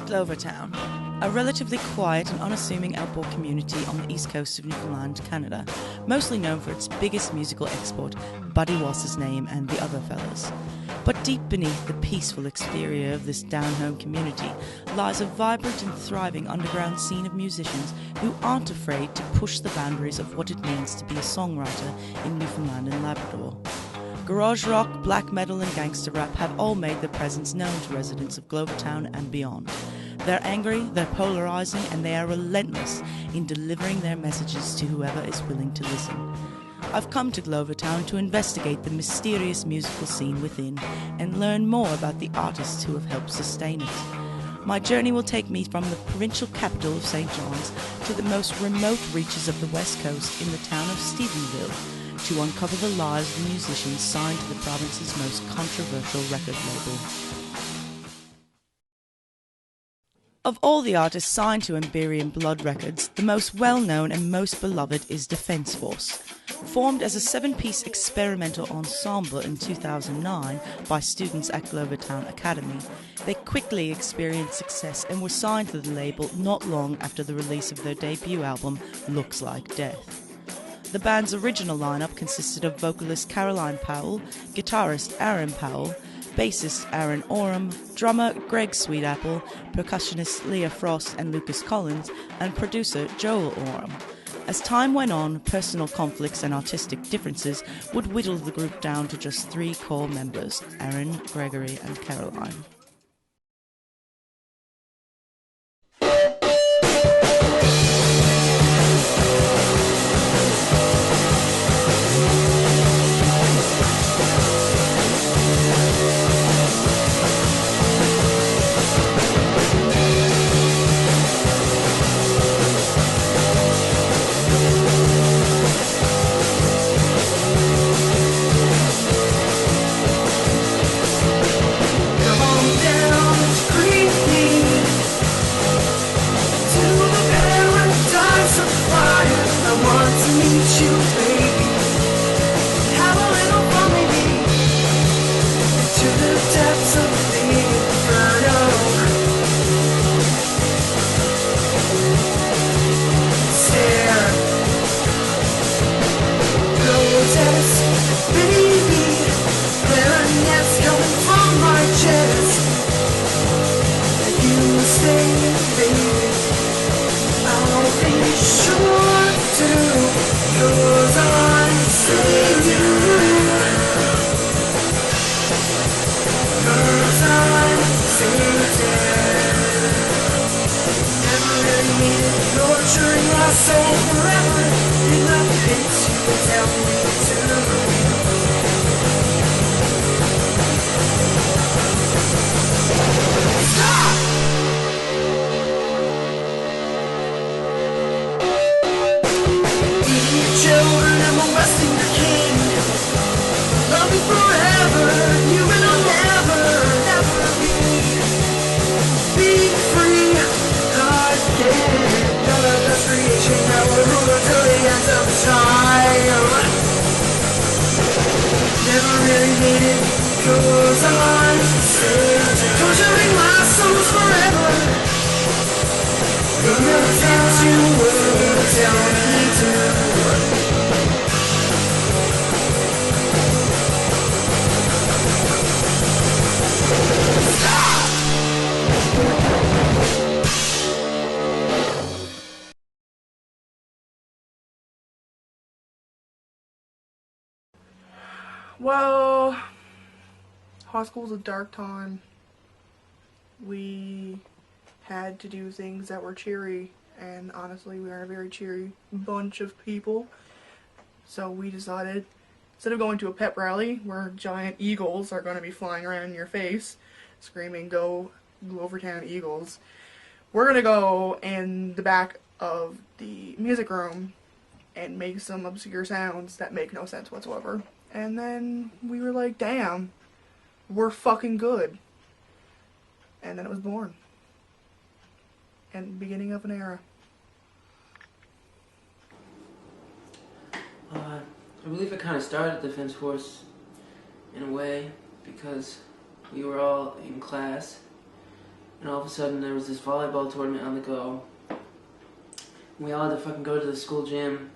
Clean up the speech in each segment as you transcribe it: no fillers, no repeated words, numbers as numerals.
Glovertown, a relatively quiet and unassuming outdoor community on the east coast of Newfoundland, Canada, mostly known for its biggest musical export, Buddy Wass's Name and the Other Fellas. But deep beneath the peaceful exterior of this down-home community lies a vibrant and thriving underground scene of musicians who aren't afraid to push the boundaries of what it means to be a songwriter in Newfoundland and Labrador. Garage rock, black metal and gangster rap have all made their presence known to residents of Glovertown and beyond. They're angry, they're polarising, and they are relentless in delivering their messages to whoever is willing to listen. I've come to Glovertown to investigate the mysterious musical scene within and learn more about the artists who have helped sustain it. My journey will take me from the provincial capital of St. John's to the most remote reaches of the west coast in the town of Stephenville, to uncover the lives of the musicians signed to the province's most controversial record label. Of all the artists signed to Amberian Blood Records, the most well-known and most beloved is Defence Force. Formed as a 7-piece experimental ensemble in 2009 by students at Glovertown Academy, they quickly experienced success and were signed to the label not long after the release of their debut album, Looks Like Death. The band's original lineup consisted of vocalist Caroline Powell, guitarist Aaron Powell, bassist Aaron Oram, drummer Greg Sweetapple, percussionist Leah Frost and Lucas Collins, and producer Joel Oram. As time went on, personal conflicts and artistic differences would whittle the group down to just 3 core members, Aaron, Gregory and Caroline. Well, high school was a dark time. We had to do things that were cheery, and honestly we aren't a very cheery bunch of people. So we decided, instead of going to a pep rally where giant eagles are going to be flying around in your face screaming, "Go Glovertown Eagles," we're going to go in the back of the music room and make some obscure sounds that make no sense whatsoever. And then we were like, damn, we're fucking good. And then it was born. And beginning of an era. I believe it kind of started Defense Force in a way because we were all in class and all of a sudden there was this volleyball tournament on the go. We all had to fucking go to the school gym,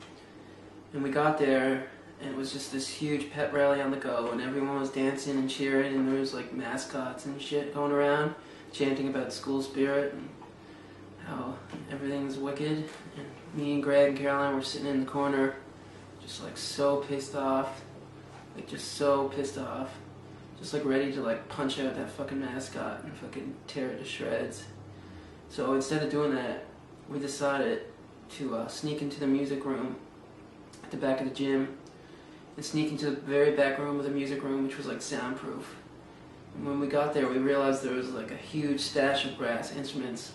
and we got there, and it was just this huge pep rally on the go, and everyone was dancing and cheering, and there was like mascots and shit going around, chanting about school spirit and how everything's wicked. And me and Greg and Caroline were sitting in the corner, just like so pissed off, like just so pissed off, just like ready to like punch out that fucking mascot and fucking tear it to shreds. So instead of doing that, we decided to sneak into the music room at the back of the gym, and sneak into the very back room of the music room, which was like soundproof. And when we got there, we realized there was like a huge stash of brass instruments,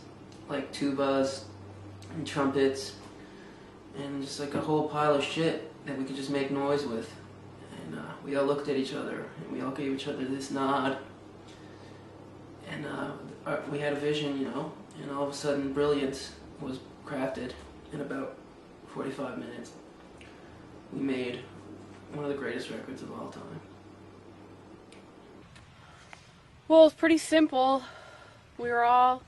like tubas and trumpets, and just like a whole pile of shit that we could just make noise with. And we all looked at each other, and we all gave each other this nod. And we had a vision, you know, and all of a sudden brilliance was crafted in about 45 minutes. We made one of the greatest records of all time. Well, it's pretty simple. We were all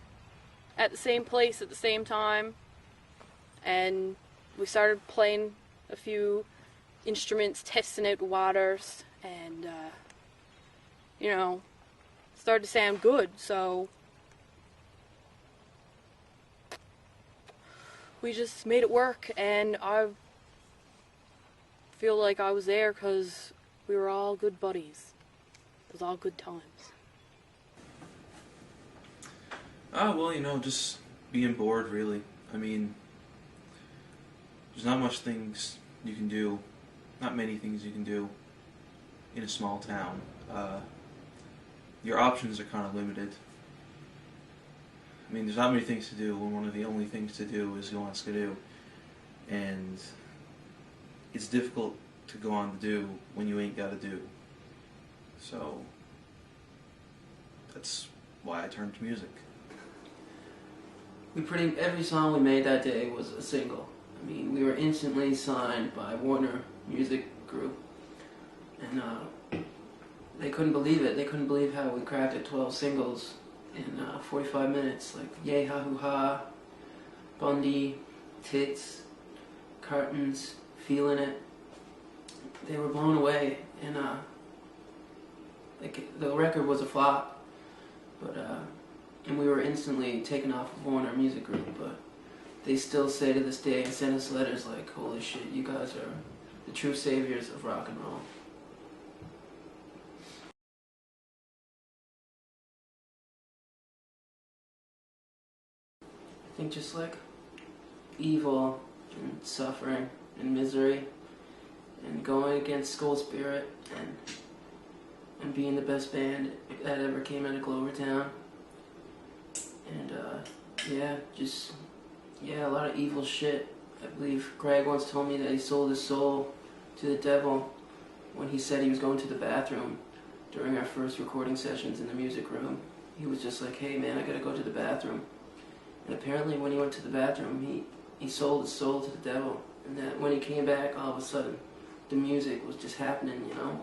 at the same place at the same time, and we started playing a few instruments, testing out the waters, and you know, started to sound good, so we just made it work. And I feel like I was there because we were all good buddies. It was all good times. Well, you know, just being bored, really. I mean, there's not much things you can do, not many things you can do in a small town. Your options are kind of limited. I mean, there's not many things to do when one of the only things to do is go on Skidoo. And it's difficult to go on to do when you ain't got to do. So, that's why I turned to music. Every song we made that day was a single. I mean, we were instantly signed by Warner Music Group, and they couldn't believe it. They couldn't believe how we crafted 12 singles in 45 minutes, like Yay Ha Hoo Ha, Bundy, Tits, Cartons, Feeling It. They were blown away, and like the record was a flop, but and we were instantly taken off of Warner Music Group, but they still say to this day and send us letters like, holy shit, you guys are the true saviors of rock and roll. I think just like evil and suffering and misery and going against school spirit and being the best band that ever came out of Glovertown. And a lot of evil shit. I believe Greg once told me that he sold his soul to the devil when he said he was going to the bathroom during our first recording sessions in the music room. He was just like, hey man, I gotta go to the bathroom. And apparently when he went to the bathroom, he sold his soul to the devil. And that when he came back, all of a sudden, the music was just happening, you know?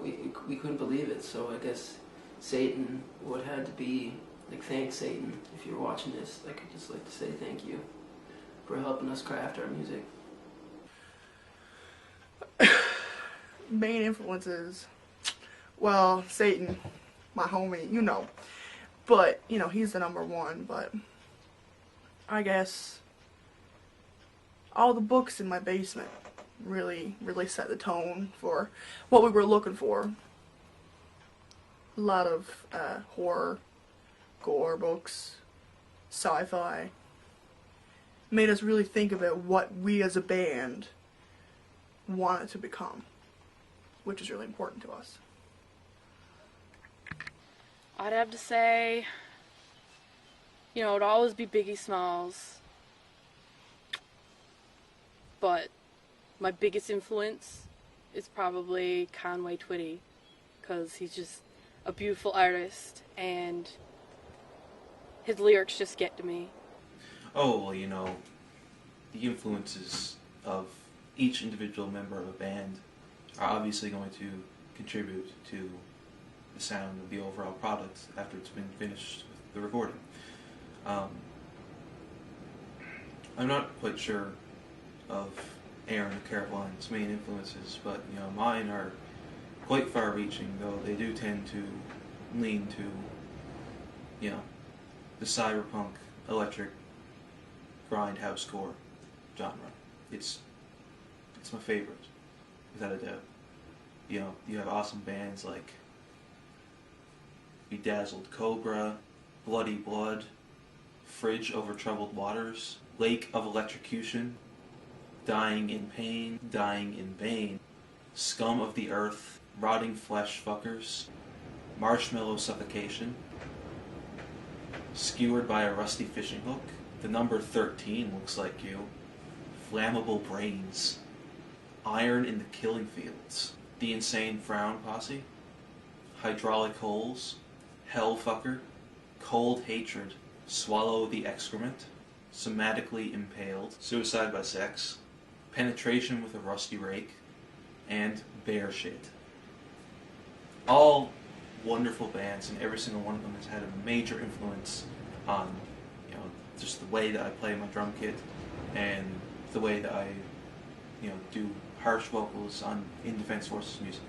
We couldn't believe it, so I guess Satan would have to be, like, thanks Satan, if you're watching this. Like, I'd just like to say thank you for helping us craft our music. Main influences, well, Satan, my homie, you know. But, you know, he's the number one, but I guess all the books in my basement really set the tone for what we were looking for. A lot of horror, gore books, sci-fi. Made us really think about what we as a band wanted to become, which is really important to us. I'd have to say, you know, it'd always be Biggie Smalls. But my biggest influence is probably Conway Twitty, because he's just a beautiful artist, and his lyrics just get to me. Oh, well, you know, the influences of each individual member of a band are obviously going to contribute to the sound of the overall product after it's been finished with the recording. I'm not quite sure of Aaron or Caroline's main influences, but mine are quite far-reaching, though they do tend to lean to the cyberpunk electric grindhousecore genre. It's my favorite, without a doubt. You have awesome bands like Bedazzled Cobra, Bloody Blood, Fridge Over Troubled Waters, Lake of Electrocution, Dying in Pain, Dying in Vain, Scum of the Earth, Rotting Flesh Fuckers, Marshmallow Suffocation, Skewered by a Rusty Fishing Hook, The Number 13 Looks Like You, Flammable Brains, Iron in the Killing Fields, The Insane Frown Posse, Hydraulic Holes, Hellfucker, Cold Hatred, Swallow the Excrement, Somatically Impaled, Suicide by Sex, Penetration with a Rusty Rake, and Bear Shit. All wonderful bands, and every single one of them has had a major influence on, just the way that I play my drum kit and the way that I, do harsh vocals in Defense Forces music.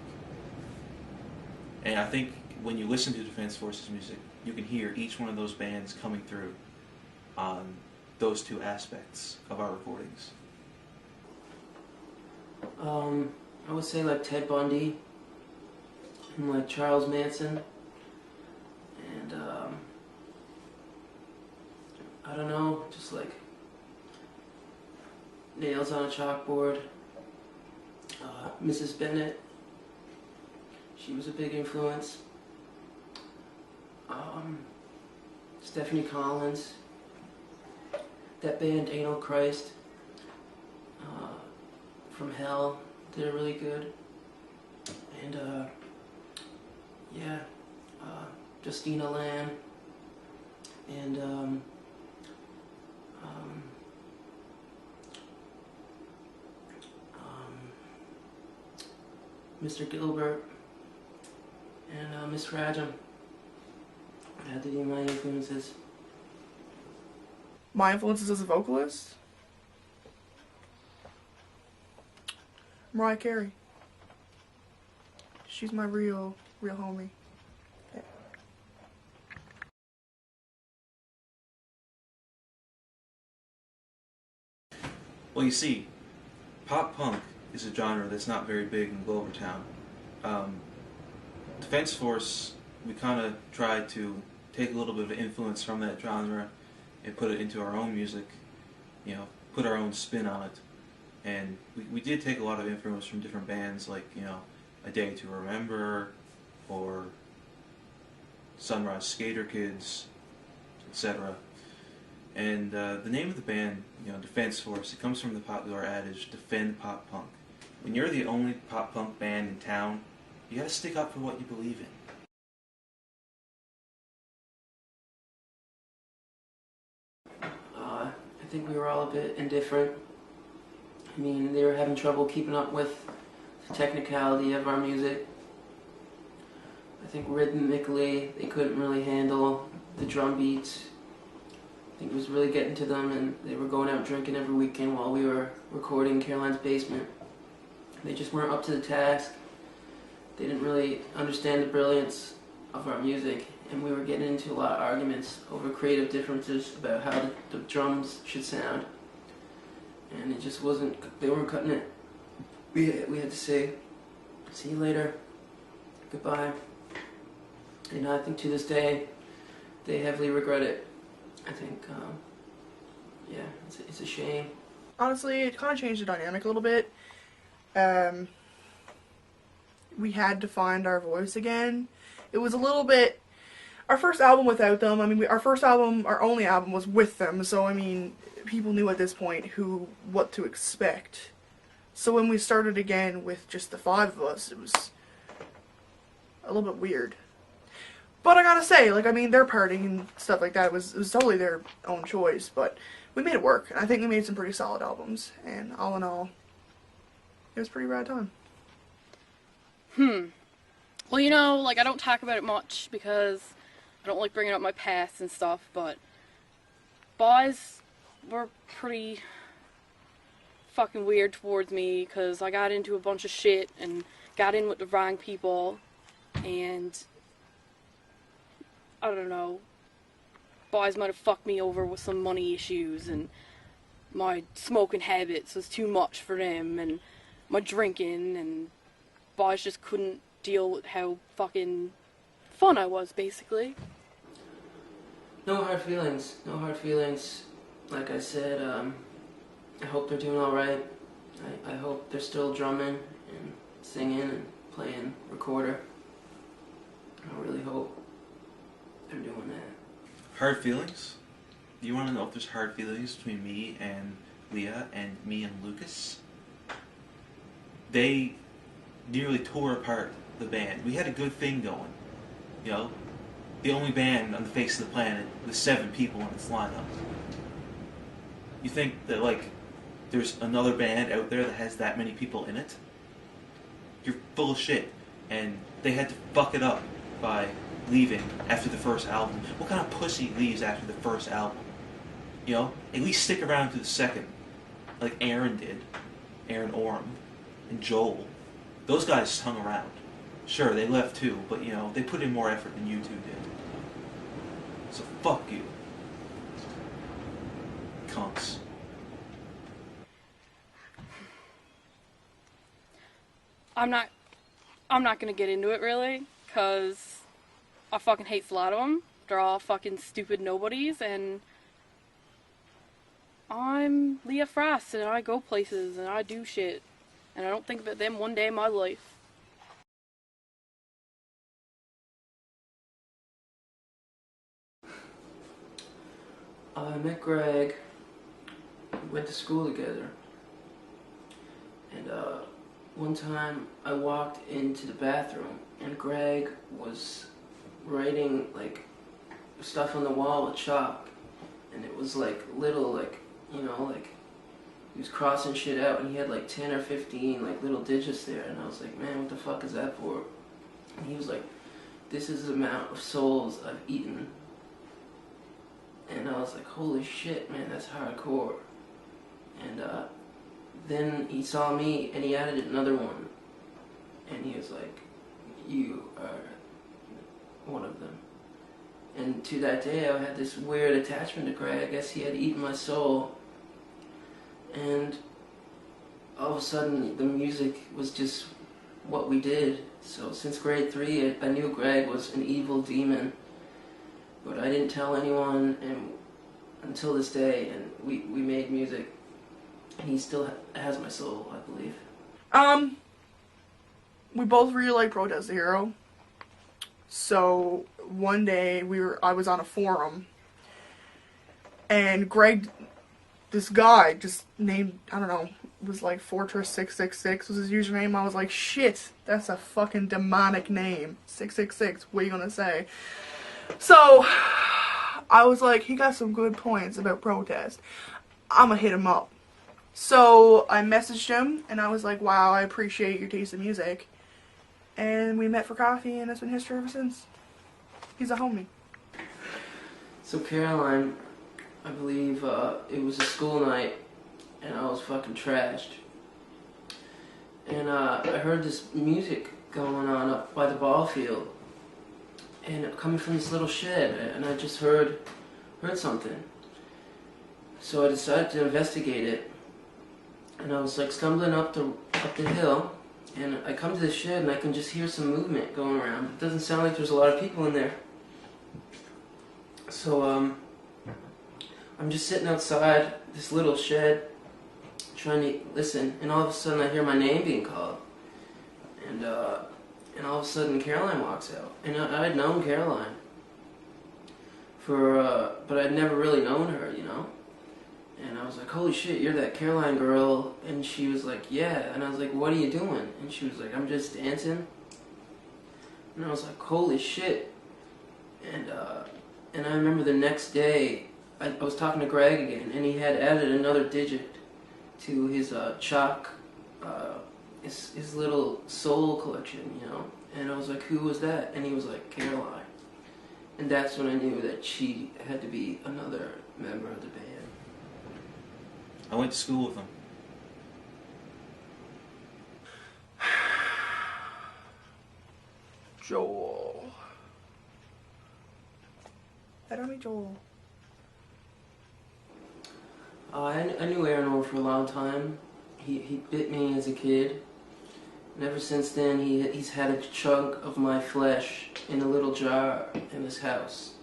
And I think when you listen to Defense Forces music, you can hear each one of those bands coming through on those two aspects of our recordings. I would say like Ted Bundy and like Charles Manson, and I don't know, just like Nails on a Chalkboard. Mrs. Bennett, she was a big influence. Stephanie Collins, that band Anal Christ, from Hell, they're really good. And Justina Lamb, and Mr. Gilbert, and Miss Rajam. I had to be my influences. My influences as a vocalist? Mariah Carey. She's my real homie. Yeah. Well, you see, pop punk is a genre that's not very big in Glovertown. Defense Force, we kind of tried to take a little bit of influence from that genre and put it into our own music, put our own spin on it. And we did take a lot of influence from different bands like, A Day to Remember, or Sunrise Skater Kids, etc. And the name of the band, Defense Force, it comes from the popular adage, defend pop punk. When you're the only pop punk band in town, you gotta stick up for what you believe in. I think we were all a bit indifferent. I mean, they were having trouble keeping up with the technicality of our music. I think rhythmically, they couldn't really handle the drum beats. I think it was really getting to them, and they were going out drinking every weekend while we were recording Caroline's Basement. They just weren't up to the task. They didn't really understand the brilliance of our music, and we were getting into a lot of arguments over creative differences about how the drums should sound. And it just wasn't, they weren't cutting it. We had to say, see you later, goodbye. And I think to this day, they heavily regret it. I think, it's a shame. Honestly, it kind of changed the dynamic a little bit. We had to find our voice again. It was a little bit... Our first album without them, our only album was with them, so people knew at this point what to expect. So when we started again with just the five of us, it was a little bit weird. But I gotta say, their parting and stuff like that was totally their own choice, but we made it work, and I think we made some pretty solid albums, and all in all, it was a pretty rad time. Well, I don't talk about it much because I don't like bringing up my past and stuff, but boys were pretty fucking weird towards me because I got into a bunch of shit and got in with the wrong people, and I don't know, boys might have fucked me over with some money issues, and my smoking habits was too much for them, and my drinking, and boys just couldn't deal with how fucking fun I was, basically. No hard feelings, no hard feelings. Like I said, I hope they're doing alright. I hope they're still drumming and singing and playing recorder. I really hope they're doing that. Hard feelings? Do you want to know if there's hard feelings between me and Leah and me and Lucas? They nearly tore apart the band. We had a good thing going, you know? The only band on the face of the planet with 7 people in its lineup. You think that, like, there's another band out there that has that many people in it? You're full of shit. And they had to fuck it up by leaving after the first album. What kind of pussy leaves after the first album? You know? At least stick around to the second. Like Aaron did. Aaron Orm. And Joel. Those guys hung around. Sure, they left too, but, you know, they put in more effort than you two did. So fuck you. Cunts. I'm not gonna get into it really, cause I fucking hate a lot of them. They're all fucking stupid nobodies, and I'm Leah Frost, and I go places, and I do shit, and I don't think about them one day in my life. I met Greg. We went to school together. And one time I walked into the bathroom and Greg was writing like stuff on the wall with chalk. And it was like little, like, you know, like he was crossing shit out and he had like 10 or 15 like little digits there. And I was like, man, what the fuck is that for? And he was like, this is the amount of souls I've eaten. And I was like, holy shit, man, that's hardcore. And then he saw me and he added another one. And he was like, you are one of them. And to that day, I had this weird attachment to Greg. I guess he had eaten my soul. And all of a sudden, the music was just what we did. So since grade 3, I knew Greg was an evil demon. But I didn't tell anyone and until this day, and we made music, and he still has my soul, I believe. We both really like Protest the Hero. So one day I was on a forum, and Greg, this guy just named, I don't know, was like Fortress666 was his username. I was like, shit, that's a fucking demonic name. 666, what are you gonna say? So, I was like, he got some good points about Protest. I'm gonna hit him up. So, I messaged him, and I was like, wow, I appreciate your taste in music. And we met for coffee, and it's been history ever since. He's a homie. So Caroline, I believe it was a school night, and I was fucking trashed. And I heard this music going on up by the ball field. And coming from this little shed, and I just heard something. So I decided to investigate it, and I was like stumbling up the hill, and I come to the shed and I can just hear some movement going around. It doesn't sound like there's a lot of people in there. So I'm just sitting outside this little shed, trying to listen, and all of a sudden I hear my name being called, and all of a sudden Caroline walks out. And I had known Caroline but I'd never really known her, you know? And I was like, holy shit, you're that Caroline girl. And she was like, yeah. And I was like, what are you doing? And she was like, I'm just dancing. And I was like, holy shit. And I remember the next day, I was talking to Greg again, and he had added another digit to his chalk, his little soul collection, you know? And I was like, who was that? And he was like, Caroline. And that's when I knew that she had to be another member of the band. I went to school with him. Joel. I don't mean Joel. I knew Aaron for a long time. He bit me as a kid. And ever since then, he's had a chunk of my flesh in a little jar in his house.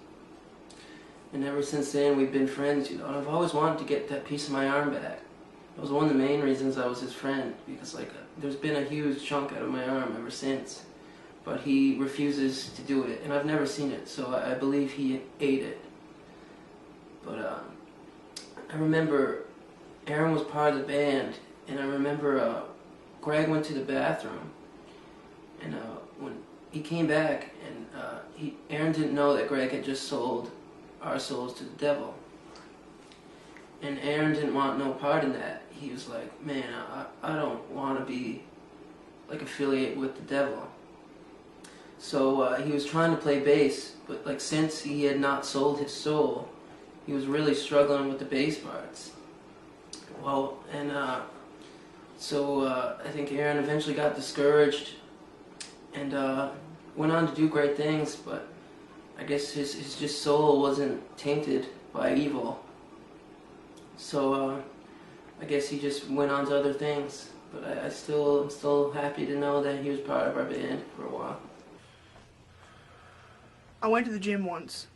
And ever since then, we've been friends, you know. And I've always wanted to get that piece of my arm back. That was one of the main reasons I was his friend, because like there's been a huge chunk out of my arm ever since. But he refuses to do it, and I've never seen it, so I believe he ate it. But I remember Aaron was part of the band, and I remember Greg went to the bathroom, and when he came back, and Aaron didn't know that Greg had just sold our souls to the devil. And Aaron didn't want no part in that. He was like, man, I don't want to be like affiliated with the devil. So he was trying to play bass, but like since he had not sold his soul, he was really struggling with the bass parts. Well, and so I think Aaron eventually got discouraged and went on to do great things, but I guess his just soul wasn't tainted by evil. So I guess he just went on to other things. But I'm still happy to know that he was part of our band for a while. I went to the gym once.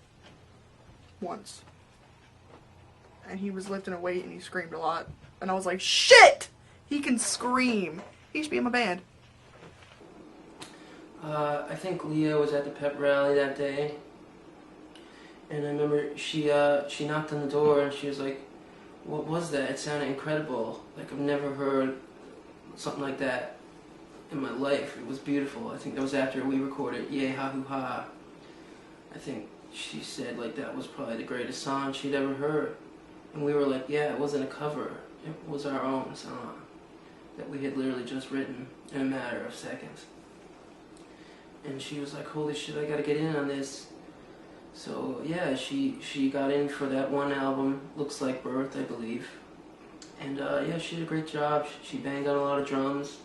And he was lifting a weight and he screamed a lot. And I was like, shit! He can scream. He should be in my band. I think Leah was at the pep rally that day. And I remember she knocked on the door and she was like, what was that? It sounded incredible. Like I've never heard something like that in my life. It was beautiful. I think that was after we recorded Yay Ha Hoo Ha. I think she said like that was probably the greatest song she'd ever heard. And we were like, yeah, it wasn't a cover. It was our own song that we had literally just written in a matter of seconds. And she was like, holy shit, I gotta get in on this. So yeah, she got in for that one album, Looks Like Birth, I believe. And yeah, she did a great job. She banged on a lot of drums.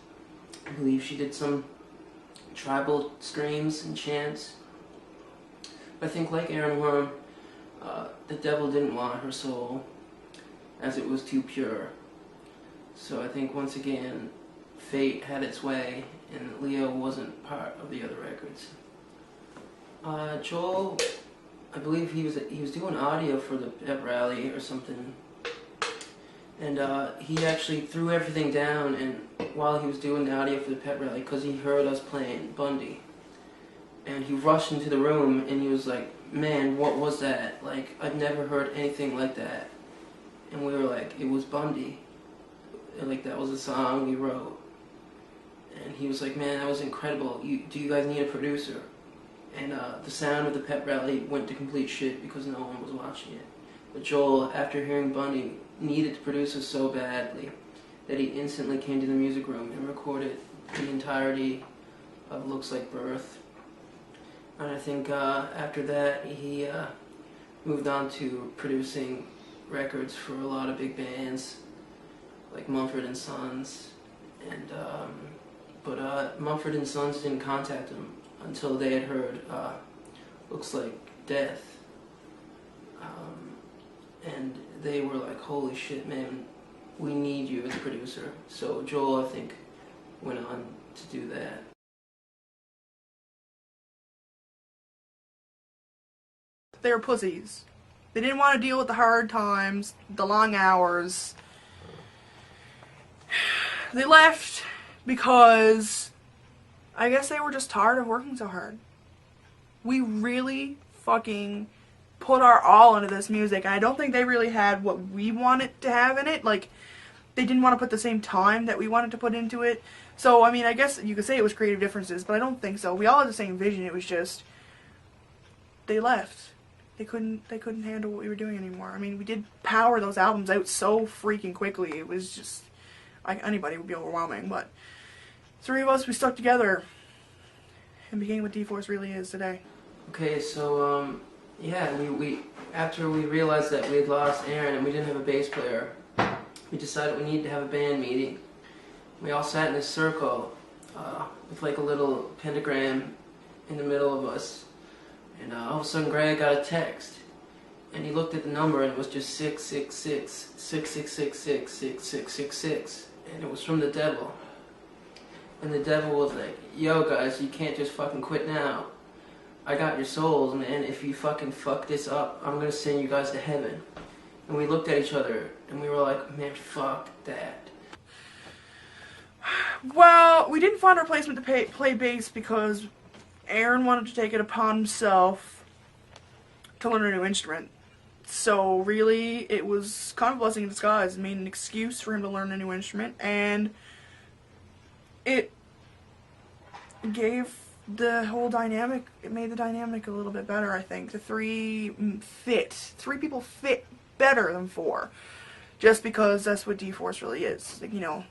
I believe she did some tribal screams and chants. I think like Aaron Worm, the devil didn't want her soul, as it was too pure. So I think once again, fate had its way, and Leo wasn't part of the other records. Joel, I believe he was doing audio for the pep rally or something, and he actually threw everything down, and while he was doing the audio for the pep rally, because he heard us playing Bundy. And he rushed into the room and he was like, man, what was that? Like, I've never heard anything like that. And we were like, it was Bundy. And like, that was a song we wrote. And he was like, man, that was incredible. Do you guys need a producer? And the sound of the pep rally went to complete shit because no one was watching it. But Joel, after hearing Bundy, needed to produce us so badly that he instantly came to the music room and recorded the entirety of Looks Like Birth. And I think after that, he moved on to producing records for a lot of big bands, like Mumford & Sons. And but Mumford & Sons didn't contact him until they had heard Looks Like Death. And they were like, holy shit, man, we need you as a producer. So Joel, I think, went on to do that. They were pussies. They didn't want to deal with the hard times, the long hours. They left because I guess they were just tired of working so hard. We really fucking put our all into this music, and I don't think they really had what we wanted to have in it. Like, they didn't want to put the same time that we wanted to put into it. So, I mean, I guess you could say it was creative differences, but I don't think so. We all had the same vision. It was just, they left. They couldn't handle what we were doing anymore. I mean, we did power those albums out so freaking quickly. It was just, like, anybody would be overwhelming. But three of us, we stuck together and became what D-Force really is today. Okay, so yeah, we after we realized that we had lost Aaron and we didn't have a bass player, we decided we needed to have a band meeting. We all sat in a circle with like a little pentagram in the middle of us, and all of a sudden Greg got a text, and he looked at the number and it was just 666 6666 6666, and it was from the devil. And the devil was like, "Yo guys, you can't just fucking quit now. I got your souls, man. If you fucking fuck this up, I'm gonna send you guys to heaven." And we looked at each other and we were like, "Man, fuck that." Well, we didn't find a replacement to play bass because Aaron wanted to take it upon himself to learn a new instrument. So really, it was kind of a blessing in disguise. It made an excuse for him to learn a new instrument, and it gave the whole dynamic, it made the dynamic a little bit better, I think. The three people fit better than four, just because that's what D-Force really is. Like, you know,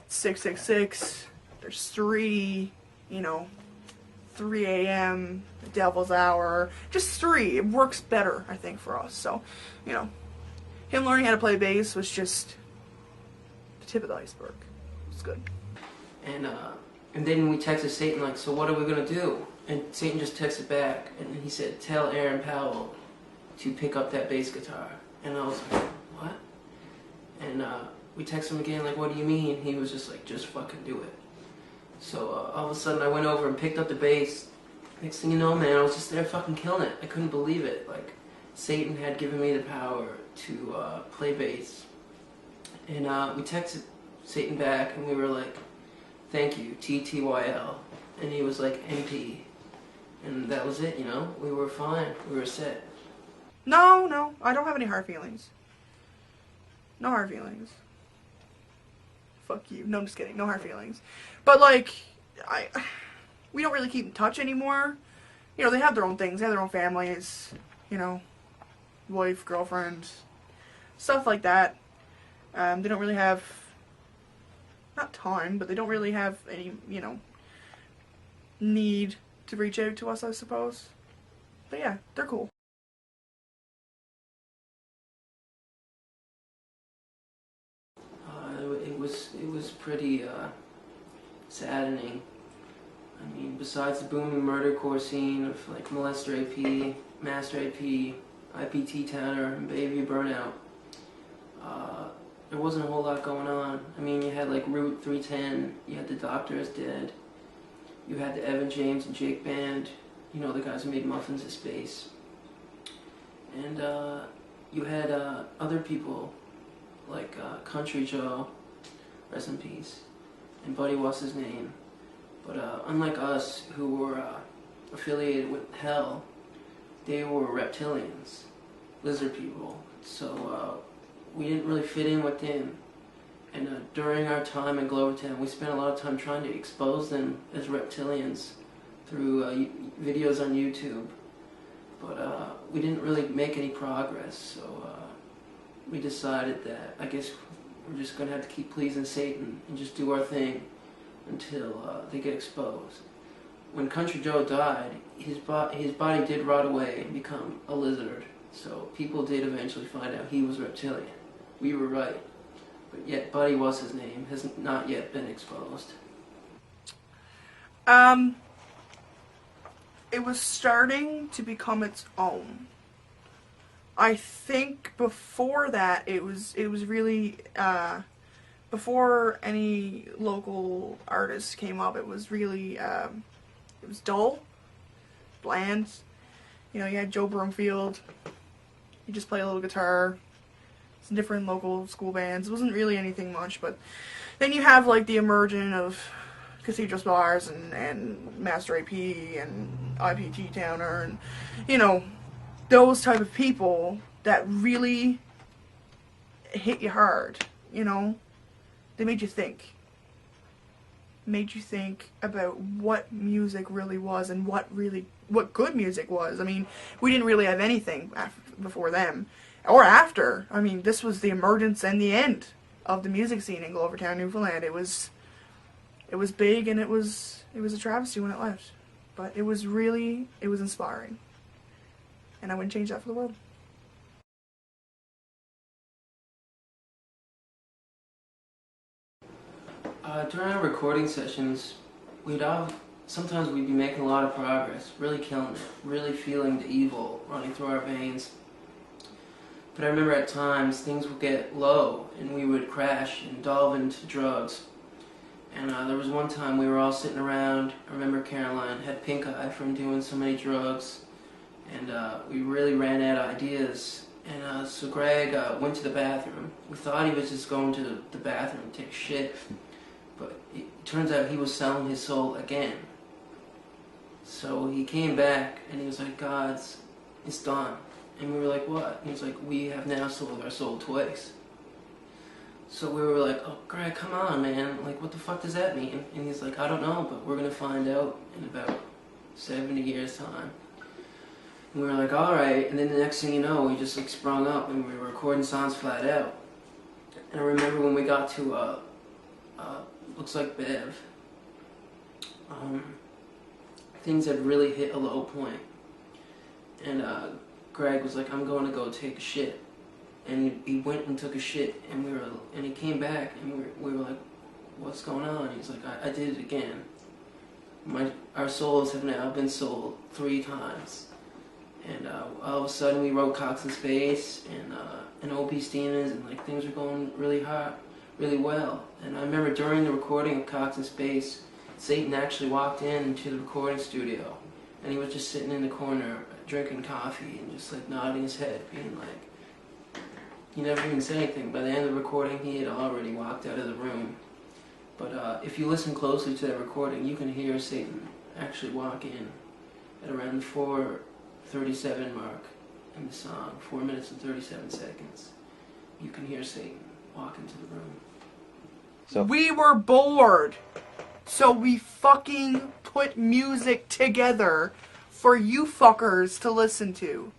666, there's 3, you know, 3 a.m., the Devil's Hour, just 3. It works better, I think, for us. So, you know, him learning how to play bass was just the tip of the iceberg. It's good. And then we texted Satan like, "So what are we gonna do?" And Satan just texted back, and he said, "Tell Aaron Powell to pick up that bass guitar." And I was like, "What?" And we texted him again like, "What do you mean?" He was just like, "Just fucking do it." So all of a sudden I went over and picked up the bass. Next thing you know, man, I was just there fucking killing it. I couldn't believe it. Like, Satan had given me the power to play bass. And we texted Satan back, and we were like, "Thank you, TTYL." And he was like, "NP." And that was it, you know? We were fine. We were set. No, I don't have any hard feelings. No hard feelings. Fuck you. No, I'm just kidding. No hard feelings. But, like, we don't really keep in touch anymore. You know, they have their own things. They have their own families. You know, wife, girlfriend, stuff like that. They don't really have, not time, but they don't really have any, you know, need to reach out to us, I suppose. But yeah, they're cool. It was pretty saddening. I mean, besides the booming murdercore scene of like Molester AP, Master AP, IPT Tanner, and Baby Burnout, there wasn't a whole lot going on. I mean, you had like Route 310, you had the Doctor is Dead, you had the Evan James and Jake Band, you know, the guys who made Muffins in Space, and you had other people like Country Joe, rest in peace, and Buddy What's His Name. But unlike us, who were affiliated with Hell, they were reptilians, lizard people. So we didn't really fit in with them. And during our time in Glovertown, we spent a lot of time trying to expose them as reptilians through videos on YouTube. But we didn't really make any progress, so we decided that I guess we're just going to have to keep pleasing Satan and just do our thing until they get exposed. When Country Joe died, his body did rot away and become a lizard, so people did eventually find out he was reptilian. We were right. But yet Buddy What's His Name has not yet been exposed. It was starting to become its own. I think before that, it was really, before any local artists came up, it was really, it was dull, bland. You know, you had Joe Broomfield, you just play a little guitar, some different local school bands. It wasn't really anything much, but then you have like the emerging of Cathedral Spars and Master AP and IPT Towner and, you know, those type of people that really hit you hard, you know. They made you think. Made you think about what music really was and what good music was. I mean, we didn't really have anything before them or after. I mean, this was the emergence and the end of the music scene in Glovertown, Newfoundland. It was big, and it was a travesty when it left. But it was inspiring. And I wouldn't change that for the world. During our recording sessions, sometimes we'd be making a lot of progress, really killing it, really feeling the evil running through our veins. But I remember at times things would get low and we would crash and delve into drugs. And there was one time we were all sitting around. I remember Caroline had pink eye from doing so many drugs, and we really ran out of ideas. And so Greg went to the bathroom. We thought he was just going to the bathroom to take a shit, but it turns out he was selling his soul again. So he came back and he was like, "Gods, it's done." And we were like, "What?" He was like, "We have now sold our soul twice." So we were like, "Oh, Greg, come on, man. Like, what the fuck does that mean?" And he's like, "I don't know, but we're going to find out in about 70 years' time." And we were like, "Alright." And then the next thing you know, we just like sprung up and we were recording songs flat out. And I remember when we got to, Looks Like Bev, things had really hit a low point. And Greg was like, "I'm going to go take a shit." And he went and took a shit, and he came back, and we were like, "What's going on?" He's like, I did it again. Our souls have now been sold 3 times. And all of a sudden we wrote Cox in Space and Obese Demons, and like things were going really hot, really well. And I remember during the recording of Cox in Space, Satan actually walked into the recording studio, and he was just sitting in the corner drinking coffee and just like nodding his head, being like, he never even said anything. By the end of the recording, he had already walked out of the room. But if you listen closely to that recording, you can hear Satan actually walk in at around the 4:37 mark in the song, 4 minutes and 37 seconds. You can hear Satan walk into the room. So we were bored, so we fucking put music together for you fuckers to listen to.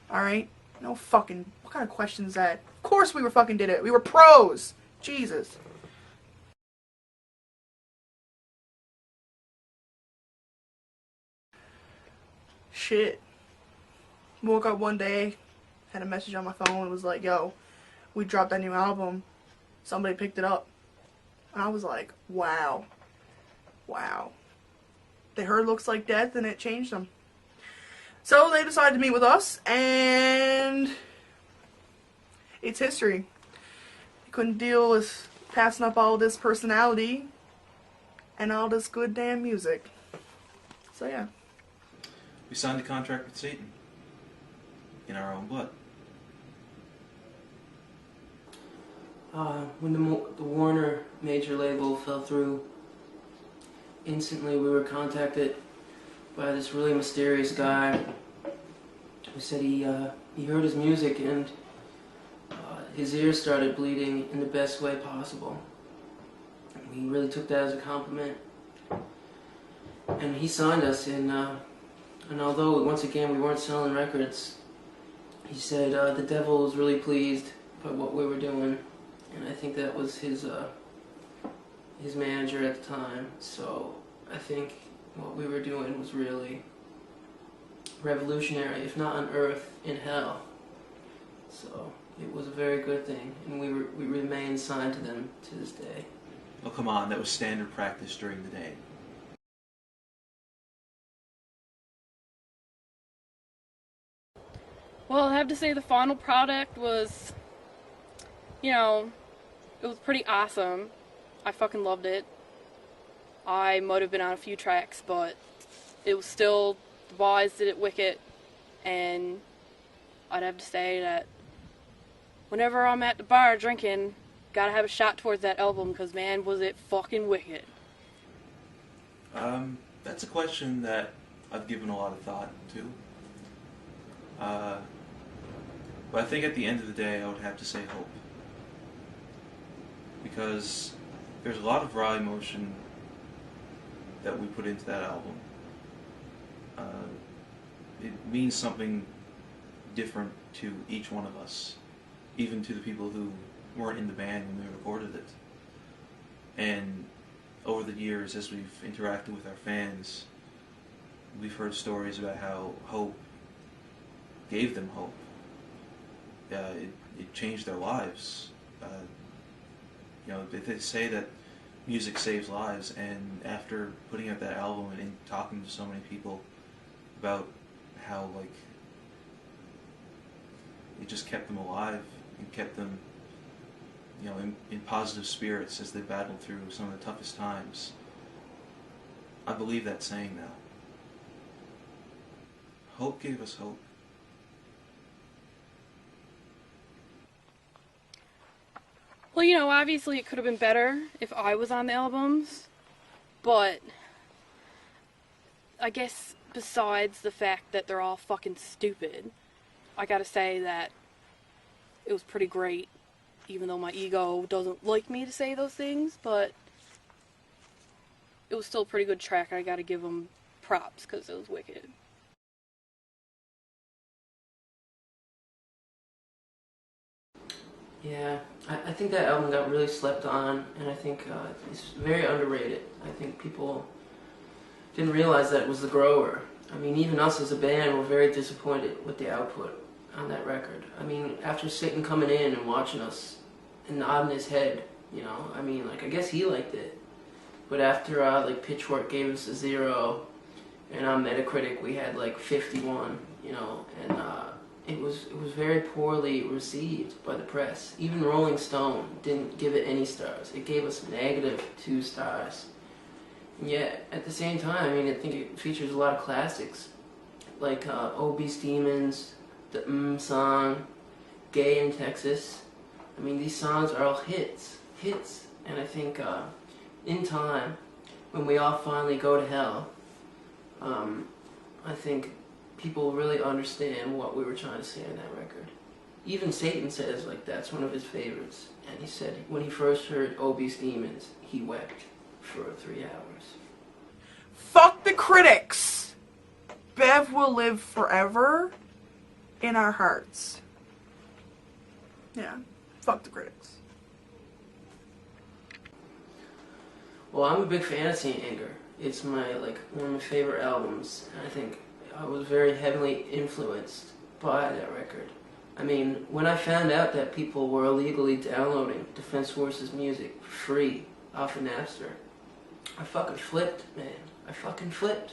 Alright? No fucking... What kind of question is that? Of course we fucking did it. We were pros. Jesus. Shit. Woke up one day, had a message on my phone. It was like, "Yo, we dropped that new album. Somebody picked it up." And I was like, wow. Wow. They heard Looks Like Death and it changed them. So they decided to meet with us, and it's history. They couldn't deal with passing up all this personality and all this good damn music. So yeah. We signed a contract with Satan in our own blood. When the Warner major label fell through, instantly we were contacted by this really mysterious guy who said he heard his music and his ears started bleeding in the best way possible. We really took that as a compliment. And he signed us, and although once again we weren't selling records, he said the devil was really pleased by what we were doing. And I think that was his manager at the time. So I think what we were doing was really revolutionary, if not on earth, in hell. So it was a very good thing, and we remain signed to them to this day. Oh, come on, that was standard practice during the day. Well, I have to say the final product was, you know, it was pretty awesome. I fucking loved it. I might have been on a few tracks, but it was still, the boys did it wicked, and I'd have to say that whenever I'm at the bar drinking, gotta have a shot towards that album, because man, was it fucking wicked. That's a question that I've given a lot of thought to. But I think at the end of the day, I would have to say hope. Because there's a lot of raw emotion that we put into that album. It means something different to each one of us, even to the people who weren't in the band when we recorded it. And over the years, as we've interacted with our fans, we've heard stories about how hope gave them hope. It changed their lives. You know, they say that music saves lives, and after putting out that album and talking to so many people about how, like, it just kept them alive and kept them, you know, in positive spirits as they battled through some of the toughest times. I believe that saying now. Hope gave us hope. Well, you know, obviously it could have been better if I was on the albums, but I guess besides the fact that they're all fucking stupid, I gotta say that it was pretty great, even though my ego doesn't like me to say those things, but it was still a pretty good track. I gotta give them props because it was wicked. Yeah, I think that album got really slept on, and I think it's very underrated. I think people didn't realize that it was the grower. I mean, even us as a band were very disappointed with the output on that record. I mean, after Satan coming in and watching us and nodding his head, you know, I mean, like, I guess he liked it. But after, like, Pitchfork gave us a 0, and on Metacritic we had, like, 51, you know, and it was very poorly received by the press. Even Rolling Stone didn't give it any stars. It gave us -2 stars. And yet, at the same time, I mean, I think it features a lot of classics, like Obese Demons, the song, Gay in Texas. I mean, these songs are all hits. And I think in time, when we all finally go to hell, I think people really understand what we were trying to say in that record. Even Satan says, like, that's one of his favorites. And he said when he first heard Obese Demons, he wept for 3 hours. Fuck the critics! Bev will live forever in our hearts. Yeah, fuck the critics. Well, I'm a big fan of Saint Anger. It's my, like, one of my favorite albums, and I think I was very heavily influenced by that record. I mean, when I found out that people were illegally downloading Defense Forces music for free off of Napster, I fucking flipped, man. I fucking flipped.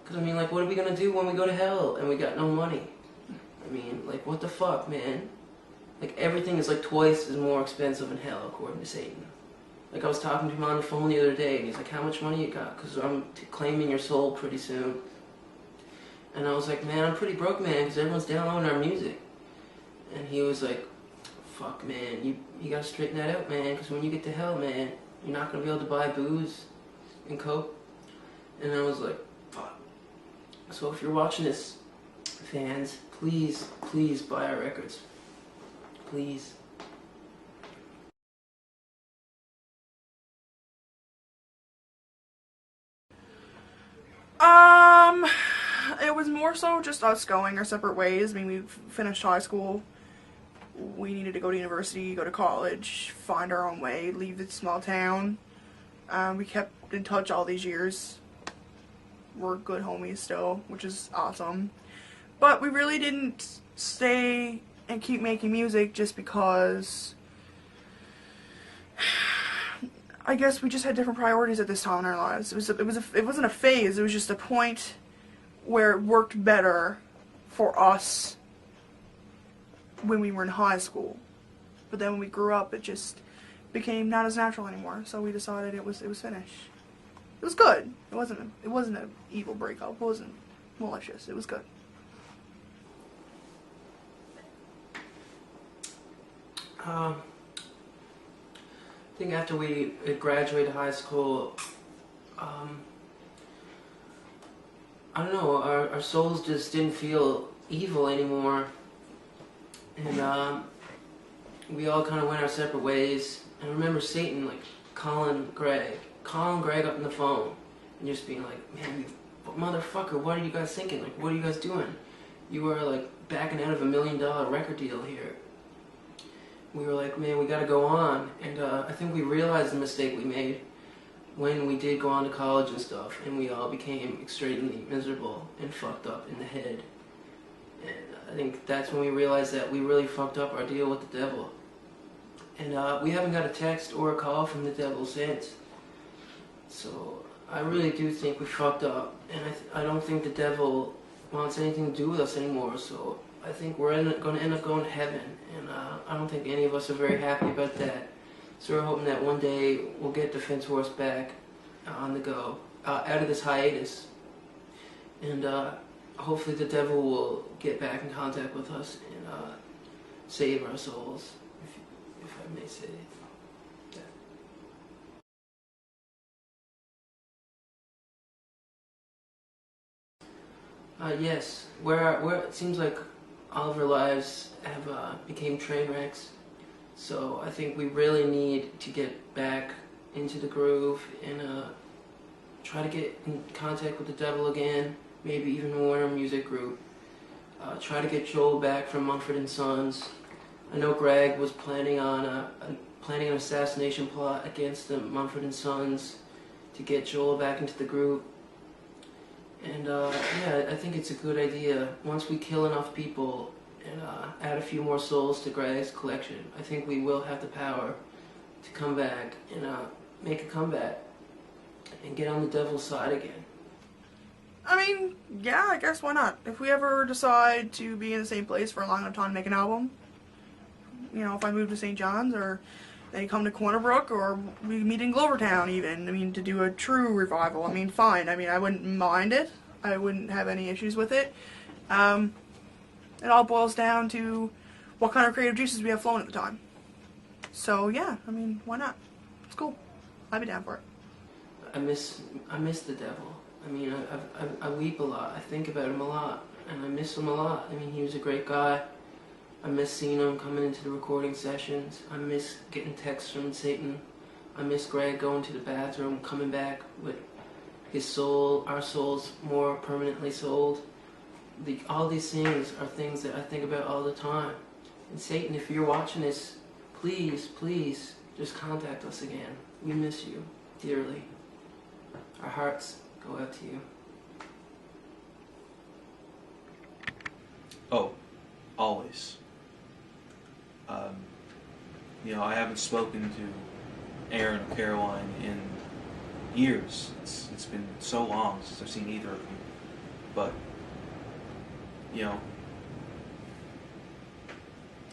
Because, I mean, like, what are we gonna do when we go to hell and we got no money? I mean, like, what the fuck, man? Like, everything is, like, twice as more expensive in hell, according to Satan. Like, I was talking to him on the phone the other day, and he's like, how much money you got? Because I'm claiming your soul pretty soon. And I was like, man, I'm pretty broke, man, because everyone's downloading our music. And he was like, fuck, man, you gotta straighten that out, man, because when you get to hell, man, you're not gonna be able to buy booze and coke. And I was like, fuck. So if you're watching this, fans, please, please buy our records. Please. It was more so just us going our separate ways. I mean, we finished high school. We needed to go to university, go to college, find our own way, leave the small town. We kept in touch all these years. We're good homies still, which is awesome. But we really didn't stay and keep making music just because I guess we just had different priorities at this time in our lives. It wasn't a phase. It was just a point where it worked better for us when we were in high school. But then when we grew up, it just became not as natural anymore. So we decided it was finished. It was good. It wasn't an evil breakup. It wasn't malicious. It was good. I think after we graduated high school, I don't know, our souls just didn't feel evil anymore, and we all kind of went our separate ways. And I remember Satan, like, calling Greg up on the phone, and just being like, man, motherfucker, what are you guys thinking? Like, what are you guys doing? You were, like, backing out of $1 million record deal here. We were like, man, we gotta go on. And I think we realized the mistake we made when we did go on to college and stuff, and we all became extremely miserable and fucked up in the head. And I think that's when we realized that we really fucked up our deal with the devil. And we haven't got a text or a call from the devil since. So I really do think we fucked up, and I don't think the devil wants anything to do with us anymore. So I think we're going to end up going to heaven, and I don't think any of us are very happy about that. So we're hoping that one day we'll get Defense Force back on the go, out of this hiatus, and hopefully the devil will get back in contact with us and save our souls, if I may say. Yes, where it seems like all of our lives have became train wrecks. So I think we really need to get back into the groove and try to get in contact with the devil again. Maybe even more in our music group. Try to get Joel back from Mumford & Sons. I know Greg was planning on an assassination plot against the Mumford & Sons to get Joel back into the group. And yeah, I think it's a good idea. Once we kill enough people and add a few more souls to Greg's collection, I think we will have the power to come back and make a comeback and get on the devil's side again. I mean, yeah, I guess why not? If we ever decide to be in the same place for a long enough time to make an album, you know, if I move to St. John's or they come to Corner Brook or we meet in Glovertown even, I mean, to do a true revival, I mean, fine. I mean, I wouldn't mind it. I wouldn't have any issues with it. It all boils down to what kind of creative juices we have flowing at the time. So, yeah, I mean, why not? It's cool. I'd be down for it. I miss the devil. I mean, I weep a lot. I think about him a lot, and I miss him a lot. I mean, he was a great guy. I miss seeing him coming into the recording sessions. I miss getting texts from Satan. I miss Greg going to the bathroom, coming back with his soul, our souls more permanently sold. All these things are things that I think about all the time. And Satan, if you're watching this, please, please, just contact us again. We miss you dearly. Our hearts go out to you. Oh, always. You know, I haven't spoken to Aaron or Caroline in years. It's been so long since I've seen either of them. But, you know,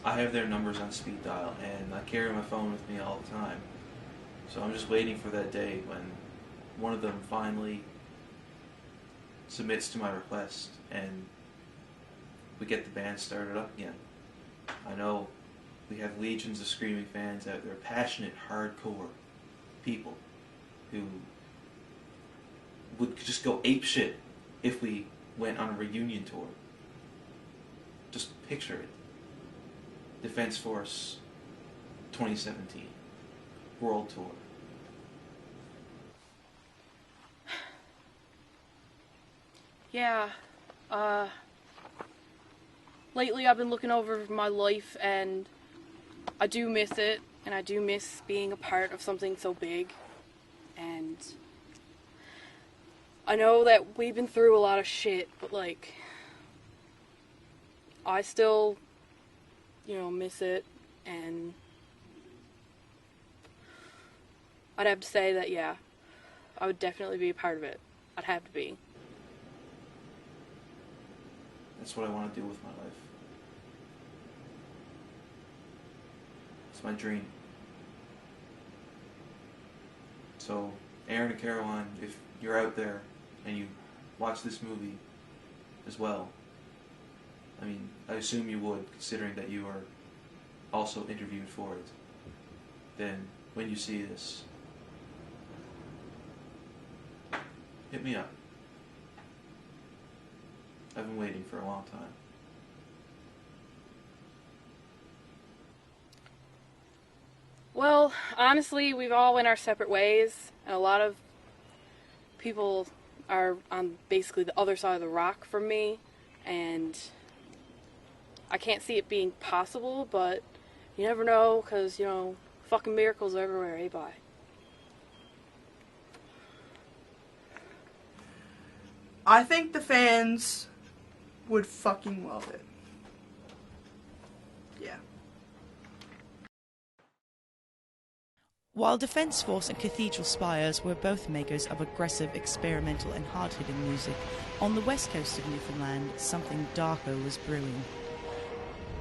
I have their numbers on speed dial, and I carry my phone with me all the time. So I'm just waiting for that day when one of them finally submits to my request and we get the band started up again. I know we have legions of screaming fans out there, passionate, hardcore people who would just go apeshit if we went on a reunion tour. Just picture it. Defense Force 2017 World Tour. Yeah, lately I've been looking over my life and I do miss it, and I do miss being a part of something so big, and I know that we've been through a lot of shit, but like, I still, you know, miss it, and I'd have to say that, yeah, I would definitely be a part of it. I'd have to be. That's what I want to do with my life. It's my dream. So, Aaron and Caroline, if you're out there and you watch this movie as well, I mean, I assume you would, considering that you are also interviewed for it, then when you see this, hit me up. I've been waiting for a long time. Well, honestly, we've all went our separate ways, and a lot of people are on basically the other side of the rock from me, and I can't see it being possible, but you never know, because, you know, fucking miracles are everywhere, eh, bye? I think the fans would fucking love it. Yeah. While Defence Force and Cathedral Spires were both makers of aggressive, experimental and hard-hitting music, on the west coast of Newfoundland, something darker was brewing.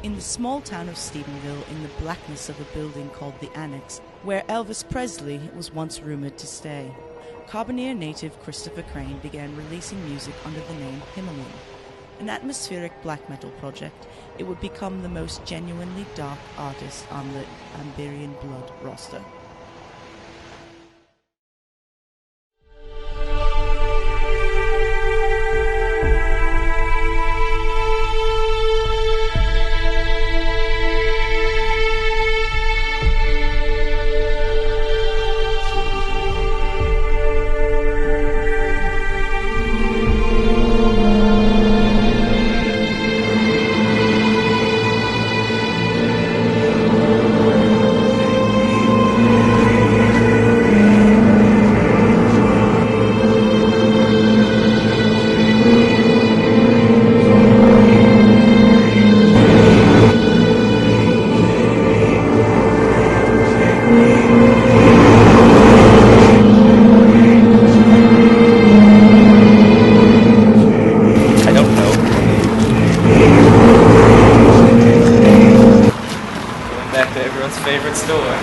In the small town of Stephenville, in the blackness of a building called the Annex, where Elvis Presley was once rumoured to stay, Carbonear native Christopher Crane began releasing music under the name Himalayan. An atmospheric black metal project, it would become the most genuinely dark artist on the Amberian Blood roster. Favorite store.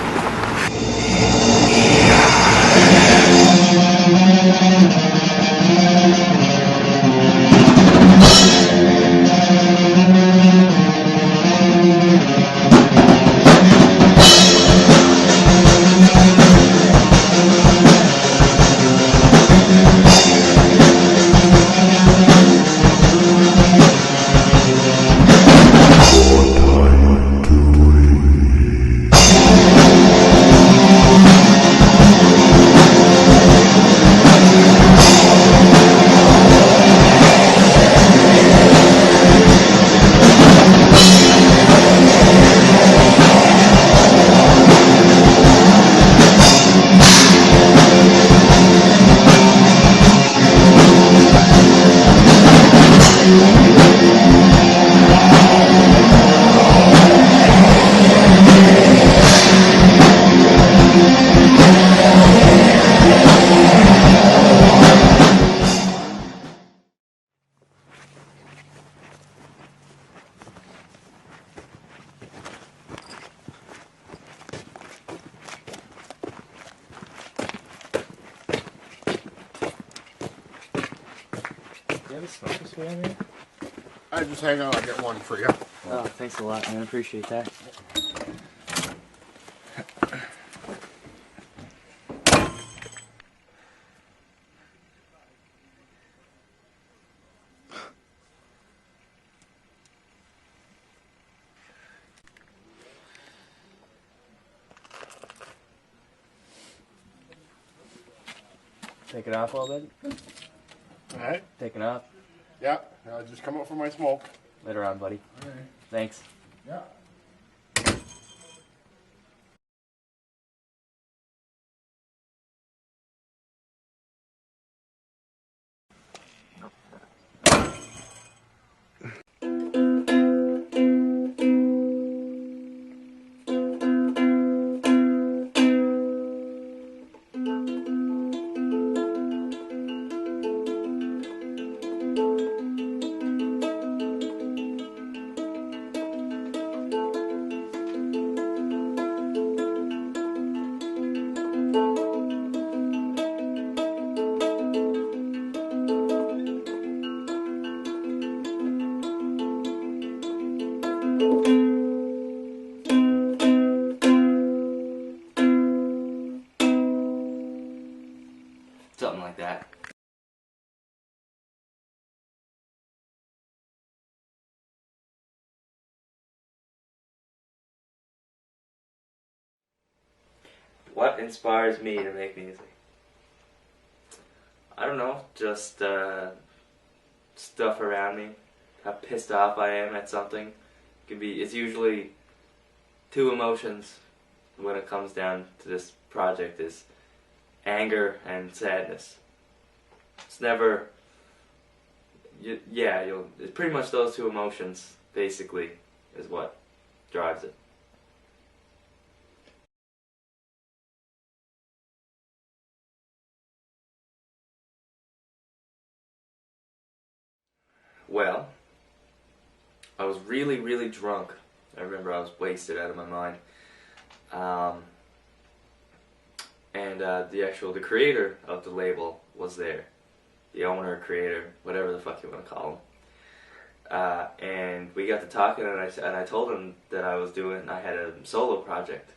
Do you have a smoker spray on here? Just hang on, I'll get one for you. Oh, thanks a lot, man. I appreciate that. Take it off a little bit? Alright? Take it off. Yeah, I'll just come up for my smoke. Later on, buddy. Alright. Thanks. Yeah. Something like that. What inspires me to make music? I don't know, just stuff around me. How pissed off I am at something. It's usually two emotions when it comes down to this project, is anger and sadness. It's never it's pretty much those two emotions, basically, is what drives it. Well, I was really, really drunk. I remember I was wasted out of my mind. And the creator of the label was there. The owner, creator, whatever the fuck you want to call him. And we got to talking, and I told him that I had a solo project.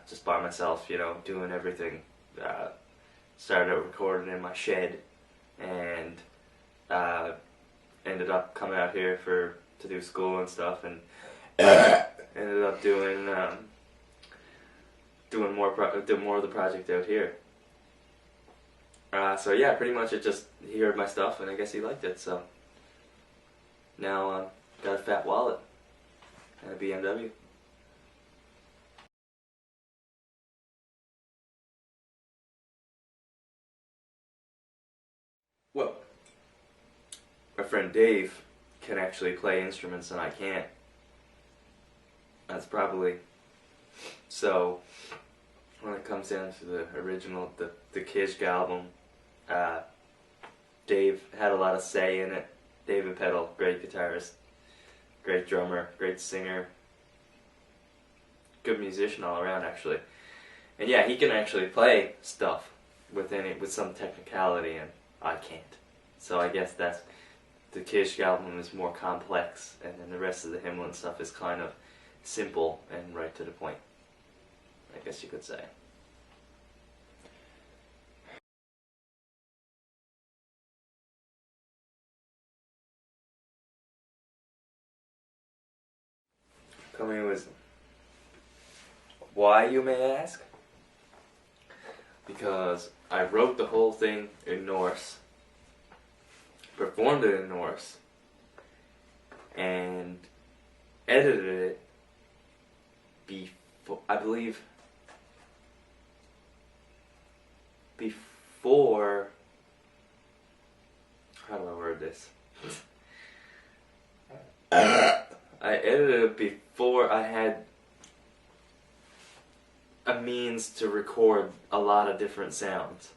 Just by myself, doing everything. Started out recording in my shed, and ended up coming out here to do school and stuff, and ended up doing more of the project out here. So yeah, pretty much he heard my stuff, and I guess he liked it. So now got a fat wallet and a BMW. Well, my friend Dave can actually play instruments and I can't. That's probably... So, when it comes down to the original, the Kishk album, Dave had a lot of say in it. David Peddle, great guitarist, great drummer, great singer, good musician all around actually. And yeah, he can actually play stuff within it with some technicality, and I can't. So I guess the Kishk album is more complex, and then the rest of the Himlin stuff is kind of simple and right to the point, I guess you could say. Coming with why, you may ask? Because I wrote the whole thing in Norse, performed it in Norse, and edited it before, how do I word this? I edited it before I had a means to record a lot of different sounds.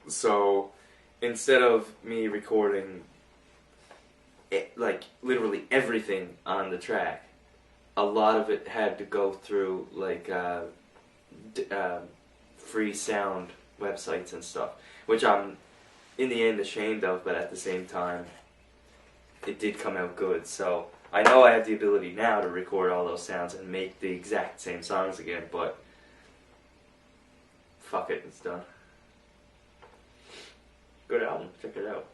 So instead of me recording like literally everything on the track, a lot of it had to go through like free sound websites and stuff, which I'm in the end ashamed of, but at the same time it did come out good. So I know I have the ability now to record all those sounds and make the exact same songs again, but fuck it, it's done. Good album, check it out.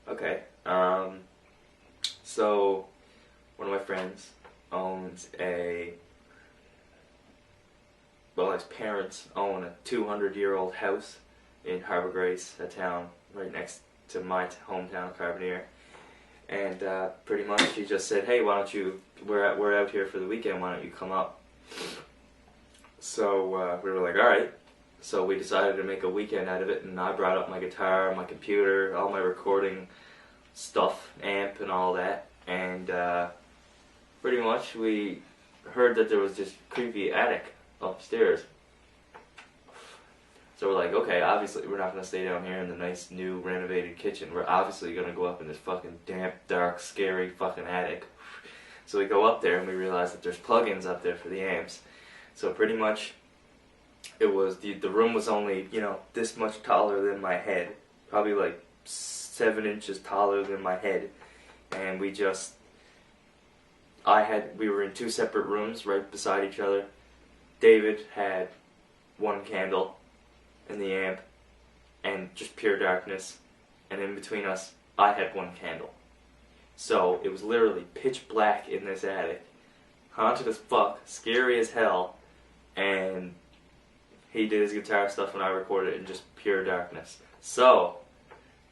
Okay, so one of my friends owns his parents own a 200-year-old house in Harbour Grace, a town right next to my hometown, Carbonear. And pretty much he just said, hey, why don't you, we're out here for the weekend, why don't you come up? So we were like, alright. So we decided to make a weekend out of it, and I brought up my guitar, my computer, all my recording stuff, amp and all that, and pretty much we heard that there was this creepy attic upstairs. So we're like, okay, obviously we're not going to stay down here in the nice new renovated kitchen. We're obviously going to go up in this fucking damp, dark, scary fucking attic. So we go up there and we realize that there's plugins up there for the amps. So pretty much it was, the room was only, this much taller than my head. Probably like 7 inches taller than my head. And we were in 2 separate rooms right beside each other. David had 1 candle in the amp and just pure darkness, and in between us I had 1 candle. So it was literally pitch black in this attic, haunted as fuck, scary as hell, and he did his guitar stuff and I recorded it in just pure darkness. So,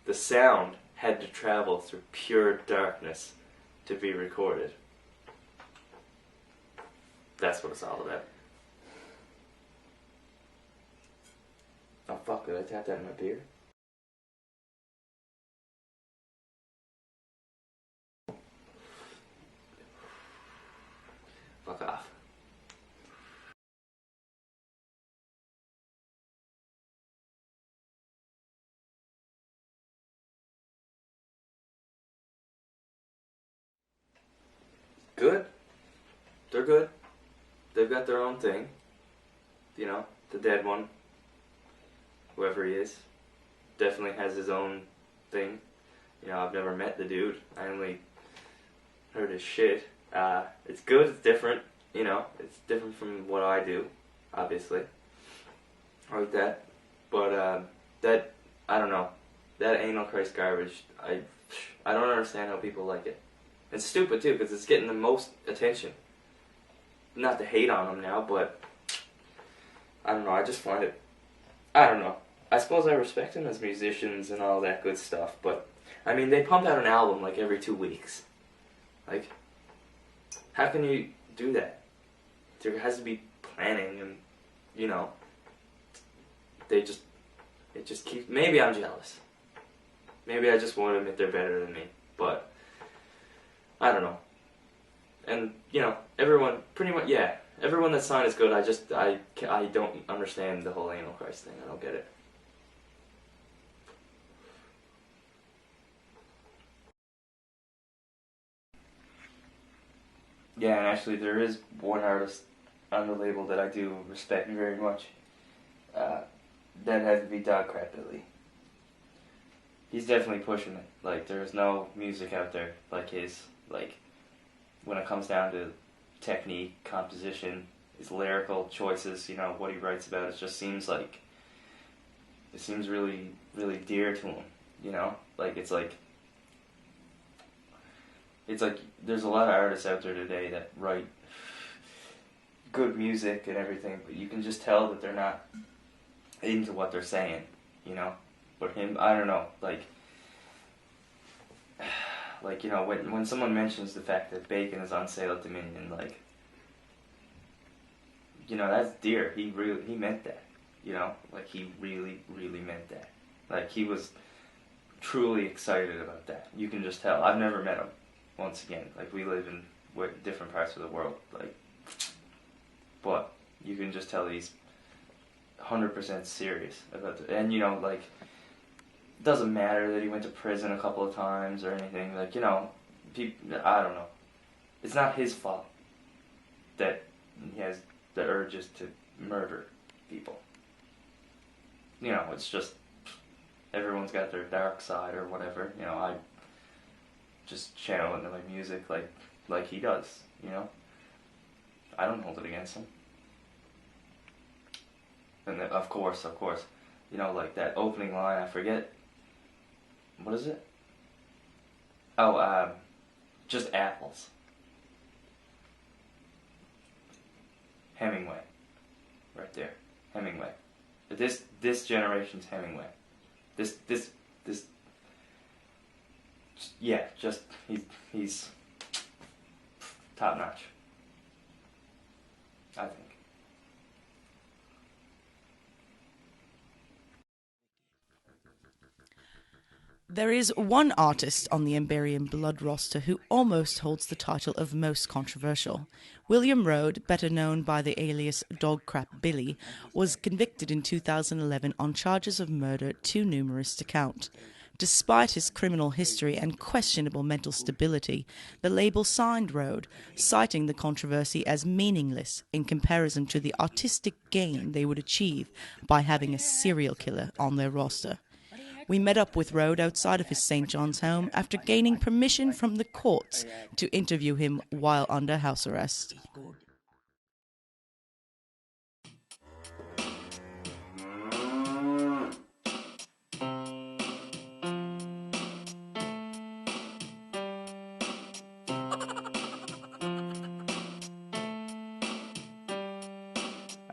the sound had to travel through pure darkness to be recorded. That's what it's all about. Oh fuck, did I tap that in my beer? Fuck off. Good. They're good. They've got their own thing. You know, the dead one, whoever he is, definitely has his own thing. You know, I've never met the dude. I only heard his shit. It's good, it's different, you know, it's different from what I do, obviously. I like that. But, that, I don't know, that anal Christ garbage, I don't understand how people like it. It's stupid too, because it's getting the most attention. Not to hate on him now, but I don't know, I just find it, I don't know. I suppose I respect them as musicians and all that good stuff, but, I mean, they pump out an album like every 2 weeks. Like, how can you do that? There has to be planning and, you know, it just keeps, maybe I'm jealous. Maybe I just want to admit they're better than me, but I don't know. And, you know, everyone, pretty much, yeah, everyone that's signed is good. I don't understand the whole anal Christ thing. I don't get it. Yeah, and actually there is one artist on the label that I do respect very much. That had to be Dog Crap Billy. He's definitely pushing it. Like, there's no music out there like his. Like, when it comes down to technique, composition, his lyrical choices, you know, what he writes about, it just seems like, it seems really, really dear to him, you know? Like, it's like, there's a lot of artists out there today that write good music and everything, but you can just tell that they're not into what they're saying, you know? But him, I don't know, like, you know, when someone mentions the fact that bacon is on sale at Dominion, like, you know, that's dear. He meant that, you know? Like, he really, really meant that. Like, he was truly excited about that. You can just tell. I've never met him, once again. Like, we live in different parts of the world, like, but you can just tell he's 100% serious about it. And, you know, like, it doesn't matter that he went to prison a couple of times or anything. Like, you know, I don't know. It's not his fault that he has the urges to murder people. You know, it's just, everyone's got their dark side or whatever. You know, I just channel into my music like he does, you know? I don't hold it against him. And then, of course, you know, like that opening line, I forget, what is it? Oh, just apples. Hemingway. Right there. Hemingway. This generation's Hemingway. This, yeah, just, he's top notch. I think. There is one artist on the Amberian Blood roster who almost holds the title of most controversial. William Rode, better known by the alias Dog Crap Billy, was convicted in 2011 on charges of murder too numerous to count. Despite his criminal history and questionable mental stability, the label signed Rode, citing the controversy as meaningless in comparison to the artistic gain they would achieve by having a serial killer on their roster. We met up with Rode outside of his St. John's home after gaining permission from the courts to interview him while under house arrest.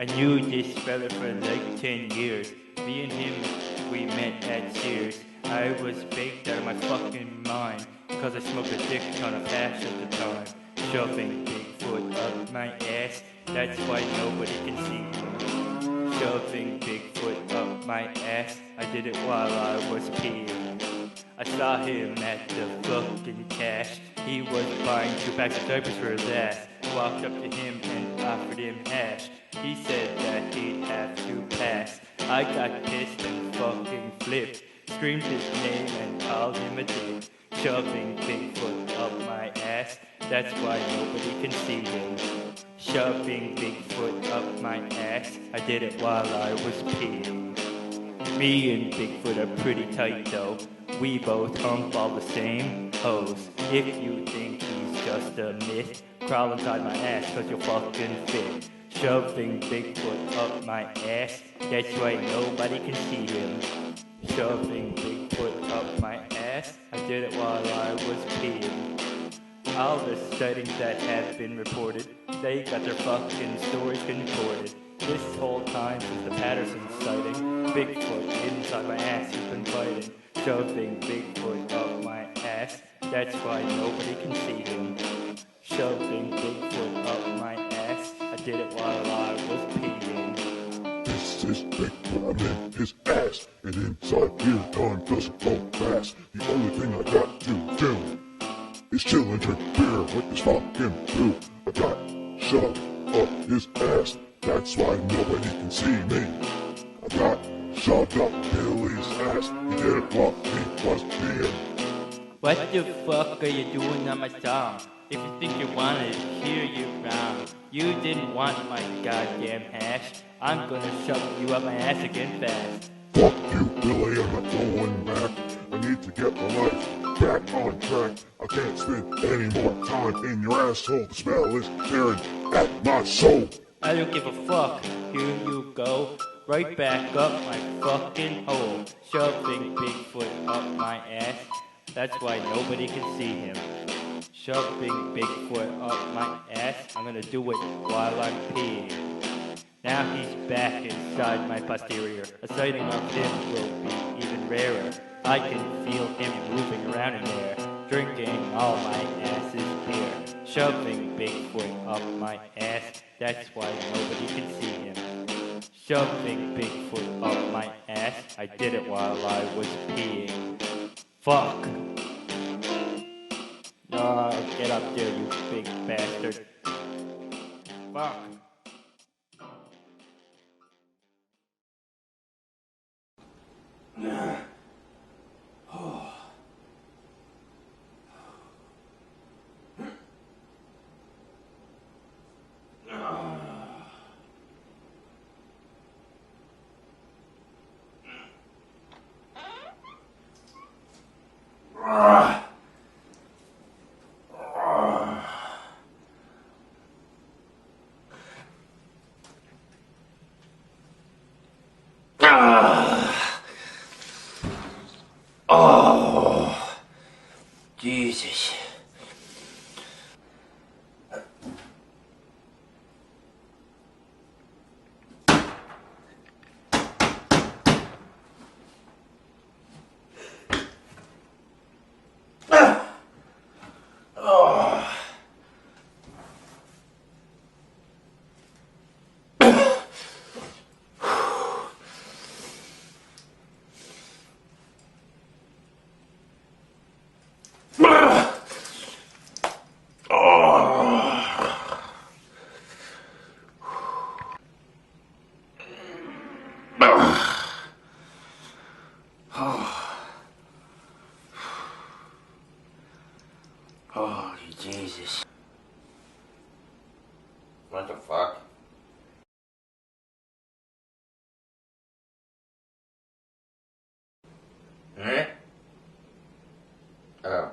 I knew this fella for like 10 years. Me and him, we we met at Sears. I was baked out of my fucking mind, cause I smoked a dick ton of hash at the time. Shoving Bigfoot up my ass, that's why nobody can see me. Shoving Bigfoot up my ass, I did it while I was peeing. I saw him at the fucking cash, he was buying 2 packs of diapers for his ass. Walked up to him and offered him hash, he said that he'd have to pass. I got pissed and fucking flipped, screamed his name and called him a dick. Shoving Bigfoot up my ass, that's why nobody can see him. Shoving Bigfoot up my ass, I did it while I was peeing. Me and Bigfoot are pretty tight though, we both hump all the same hoes. If you think he's just a myth, crawl inside my ass cause you'll fucking fit. Shoving Bigfoot up my ass, that's why nobody can see him. Shoving Bigfoot up my ass, I did it while I was peeing. All the sightings that have been reported, they got their fucking stories concorded. This whole time since the Patterson sighting, Bigfoot inside my ass has been fighting. Shoving Bigfoot up my ass, that's why nobody can see him. Shoving Bigfoot up my ass, I did it while I was peeing. This is Bigfoot, I'm in his ass, and inside here time doesn't go fast. The only thing I got to do is chill and drink beer with this fucking crew. I got shoved up his ass, that's why nobody can see me. I got shoved up Billy's ass, he did it while he was peeing. What the fuck are you doing on my song? If you think you wanted to hear you wrong, you didn't want my goddamn hash. I'm gonna shove you up my ass again fast. Fuck you, Billy, I'm not going back. I need to get my life back on track. I can't spend any more time in your asshole. The smell is tearing at my soul. I don't give a fuck, here you go. Right back up my fucking hole. Shoving Bigfoot up my ass, that's why nobody can see him. Shoving Bigfoot up my ass, I'm gonna do it while I'm peeing. Now he's back inside my posterior. A sighting of him will be even rarer. I can feel him moving around in there, drinking all my ass's beer. Shoving Bigfoot up my ass, that's why nobody can see him. Shoving Bigfoot up my ass, I did it while I was peeing. Fuck. Oh, get up there, you big bastard. Fuck. Oh, Jesus. Holy Jesus. What the fuck? Oh.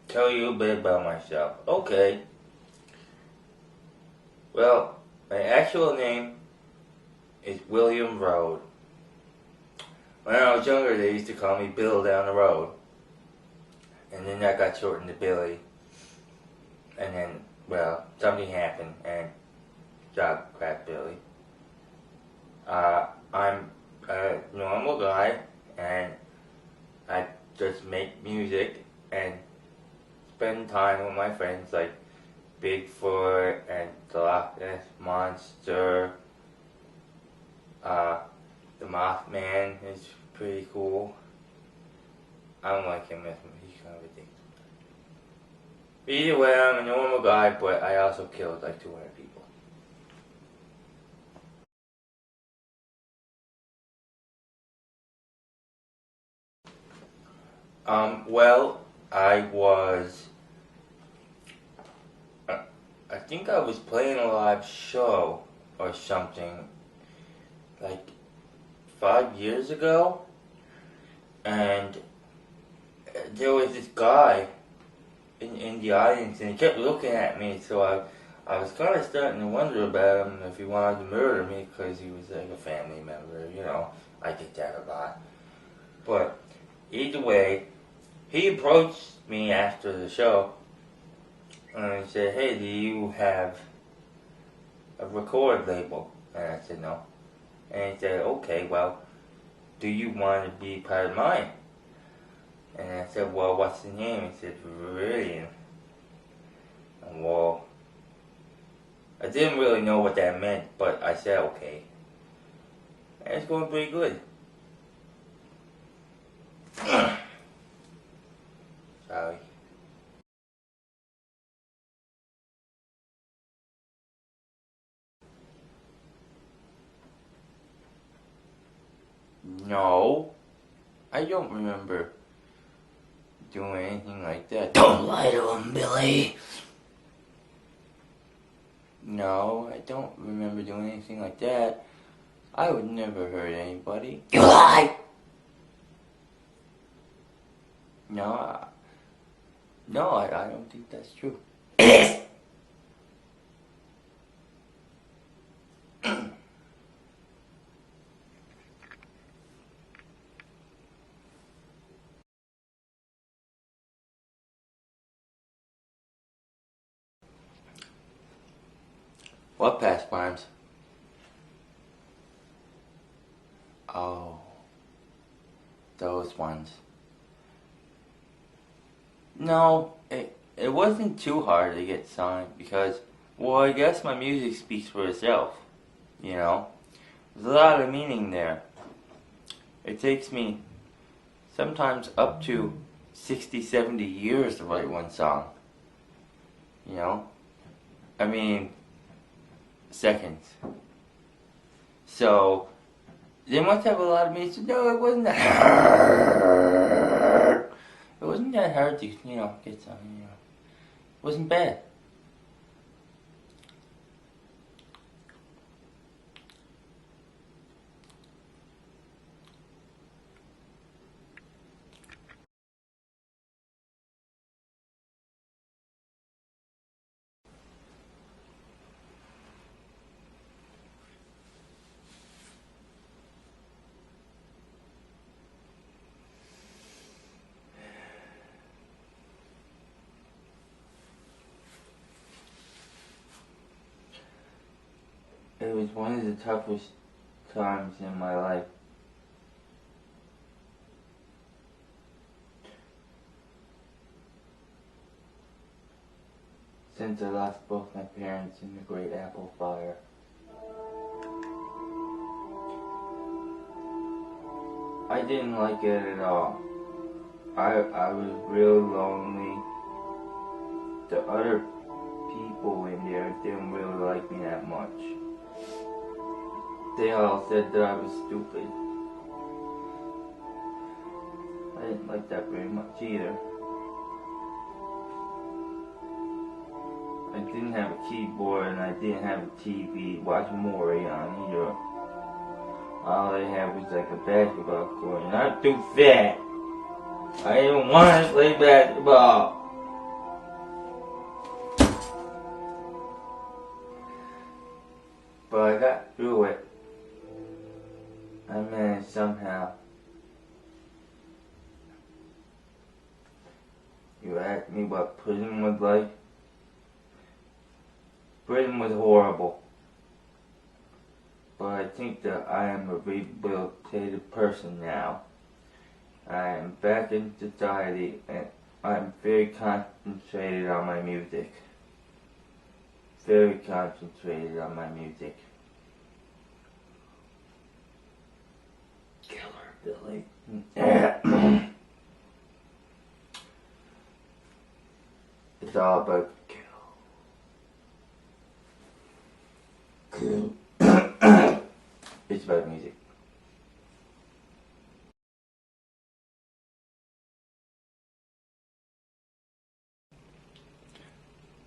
Tell you a bit about myself. Okay. Well, my actual name is William Road. When I was younger, they used to call me Bill down the road. And then that got shortened to Billy. And then, well, something happened and job cracked Billy. I'm a normal guy, and I just make music and spend time with my friends like Bigfoot and the Loch Ness Monster. The Mothman is pretty cool. I don't like him as much. He's kind of ridiculous. Either way, I'm a normal guy, but I also killed like 200 people. Well, I think I was playing a live show or something like 5 years ago, and there was this guy in the audience, and he kept looking at me, so I was kind of starting to wonder about him, if he wanted to murder me, because he was like a family member, you know. I get that a lot. But either way, he approached me after the show, and he said, "Hey, do you have a record label?" And I said, "No." And he said, "Okay, well, do you want to be part of mine?" And I said, "Well, what's the name?" He said, "Viridian." And well, I didn't really know what that meant, but I said, "Okay." And it's going pretty good. Sorry. No, I don't remember doing anything like that. Don't lie to him, Billy. No, I don't remember doing anything like that. I would never hurt anybody. You lie! No, I don't think that's true. It is! What pastimes? Oh, those ones. No, it wasn't too hard to get signed because, well, I guess my music speaks for itself, you know? There's a lot of meaning there. It takes me sometimes up to 60, 70 years to write one song, you know? I mean, seconds. So, they must have a lot of meaning. So, no, it wasn't that hard. It wasn't that hard to, you know, get something, you know. It wasn't bad. It was one of the toughest times in my life. Since I lost both my parents in the Great Apple Fire. I didn't like it at all. I was real lonely. The other people in there didn't really like me that much. They all said that I was stupid. I didn't like that very much either. I didn't have a keyboard and I didn't have a TV to watch Maury on either. All I had was like a basketball court, and I'm too fat. I didn't want to play basketball. But I got through it. I managed somehow. You asked me what prison was like? Prison was horrible. but I think that I am a rehabilitated person now. I am back in society and I'm very concentrated on my music. Very concentrated on my music. Killer Billy. It's all about kill. It's about music.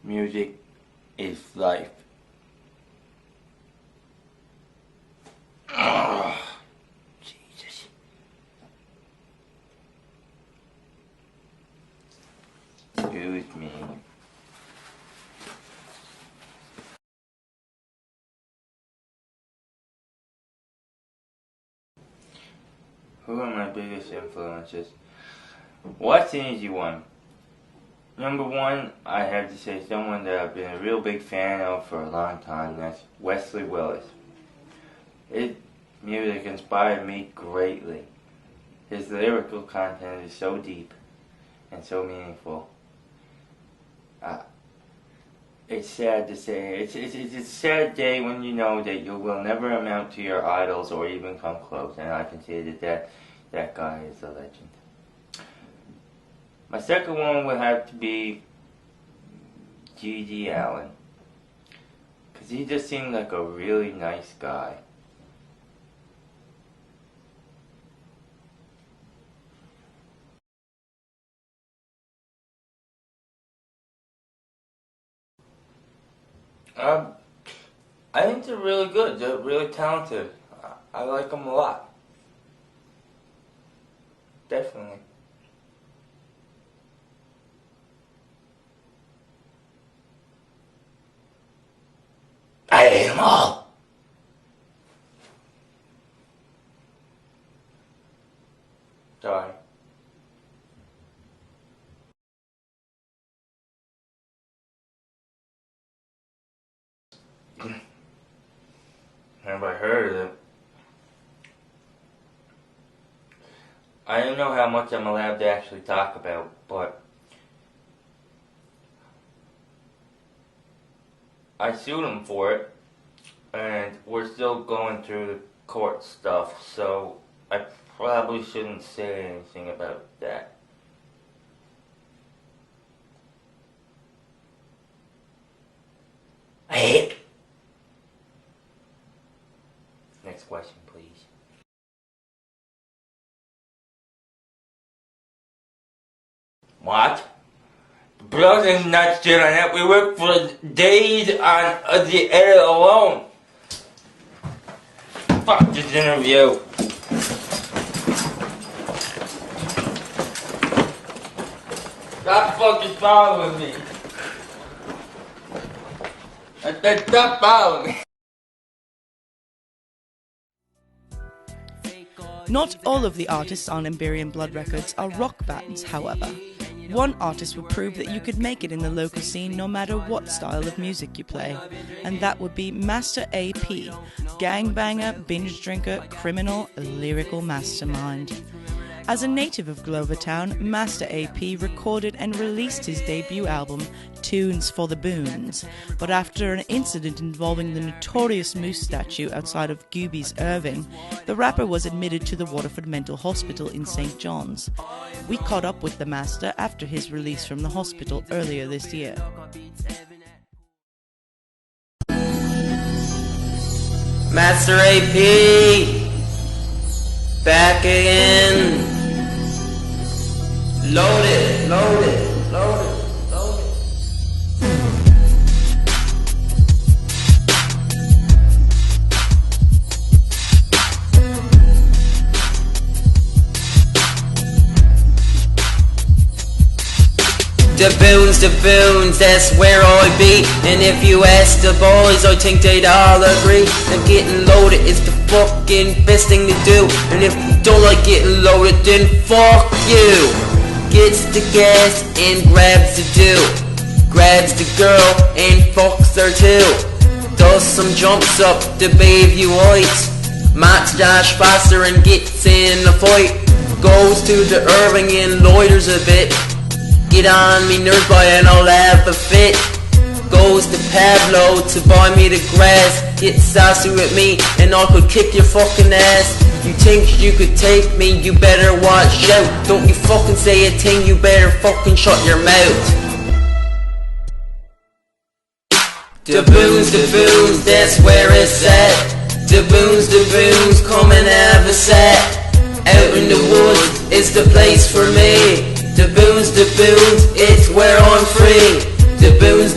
Music is life. Oh, Jesus. Excuse me. Who are my biggest influences? What's an easy one? Number one, I have to say someone that I've been a real big fan of for a long time. That's Wesley Willis. His music inspired me greatly. His lyrical content is so deep and so meaningful. It's sad to say. It's a sad day when you know that you will never amount to your idols or even come close. And I can say that guy is a legend. My second one would have to be G.G. Allen. Because he just seemed like a really nice guy. I think they're really good. They're really talented. I like them a lot. Definitely. I hate them all. Sorry. Have I heard of it? I don't know how much I'm allowed to actually talk about, but I sued him for it, and we're still going through the court stuff, so I probably shouldn't say anything about that. I hate. Next question, please. What? Blood and nuts shit on that. We worked for days on the air alone. Fuck this interview. Stop fucking following me. Stop following me. Not all of the artists on Amberian Blood Records are rock bands, however. One artist would prove that you could make it in the local scene no matter what style of music you play, and that would be Master AP, gangbanger, binge drinker, criminal, lyrical mastermind. As a native of Glovertown, Master AP recorded and released his debut album, Tunes for the Boons, but after an incident involving the notorious moose statue outside of Gooby's Irving, the rapper was admitted to the Waterford Mental Hospital in St. John's. We caught up with the Master after his release from the hospital earlier this year. Master AP, back again. Loaded, loaded, loaded, loaded. The boons, that's where I be. And if you ask the boys, I think they'd all agree that getting loaded is the fucking best thing to do. And if you don't like getting loaded, then fuck you. Gets the gas and grabs the dude, grabs the girl and fucks her too. Does some jumps up the Bayview Heights. Max dash faster and gets in a fight. Goes to the Irving and loiters a bit. Get on me nerves boy and I'll have a fit. Goes to Pablo to buy me the grass. Get sassy with me and I could kick your fucking ass. You think you could take me, you better watch out. Don't you fucking say a thing, you better fucking shut your mouth. The boons, that's where it's at. The boons, come and have a sat. Out in the woods, it's the place for me. The boons, it's where I'm free. The boons,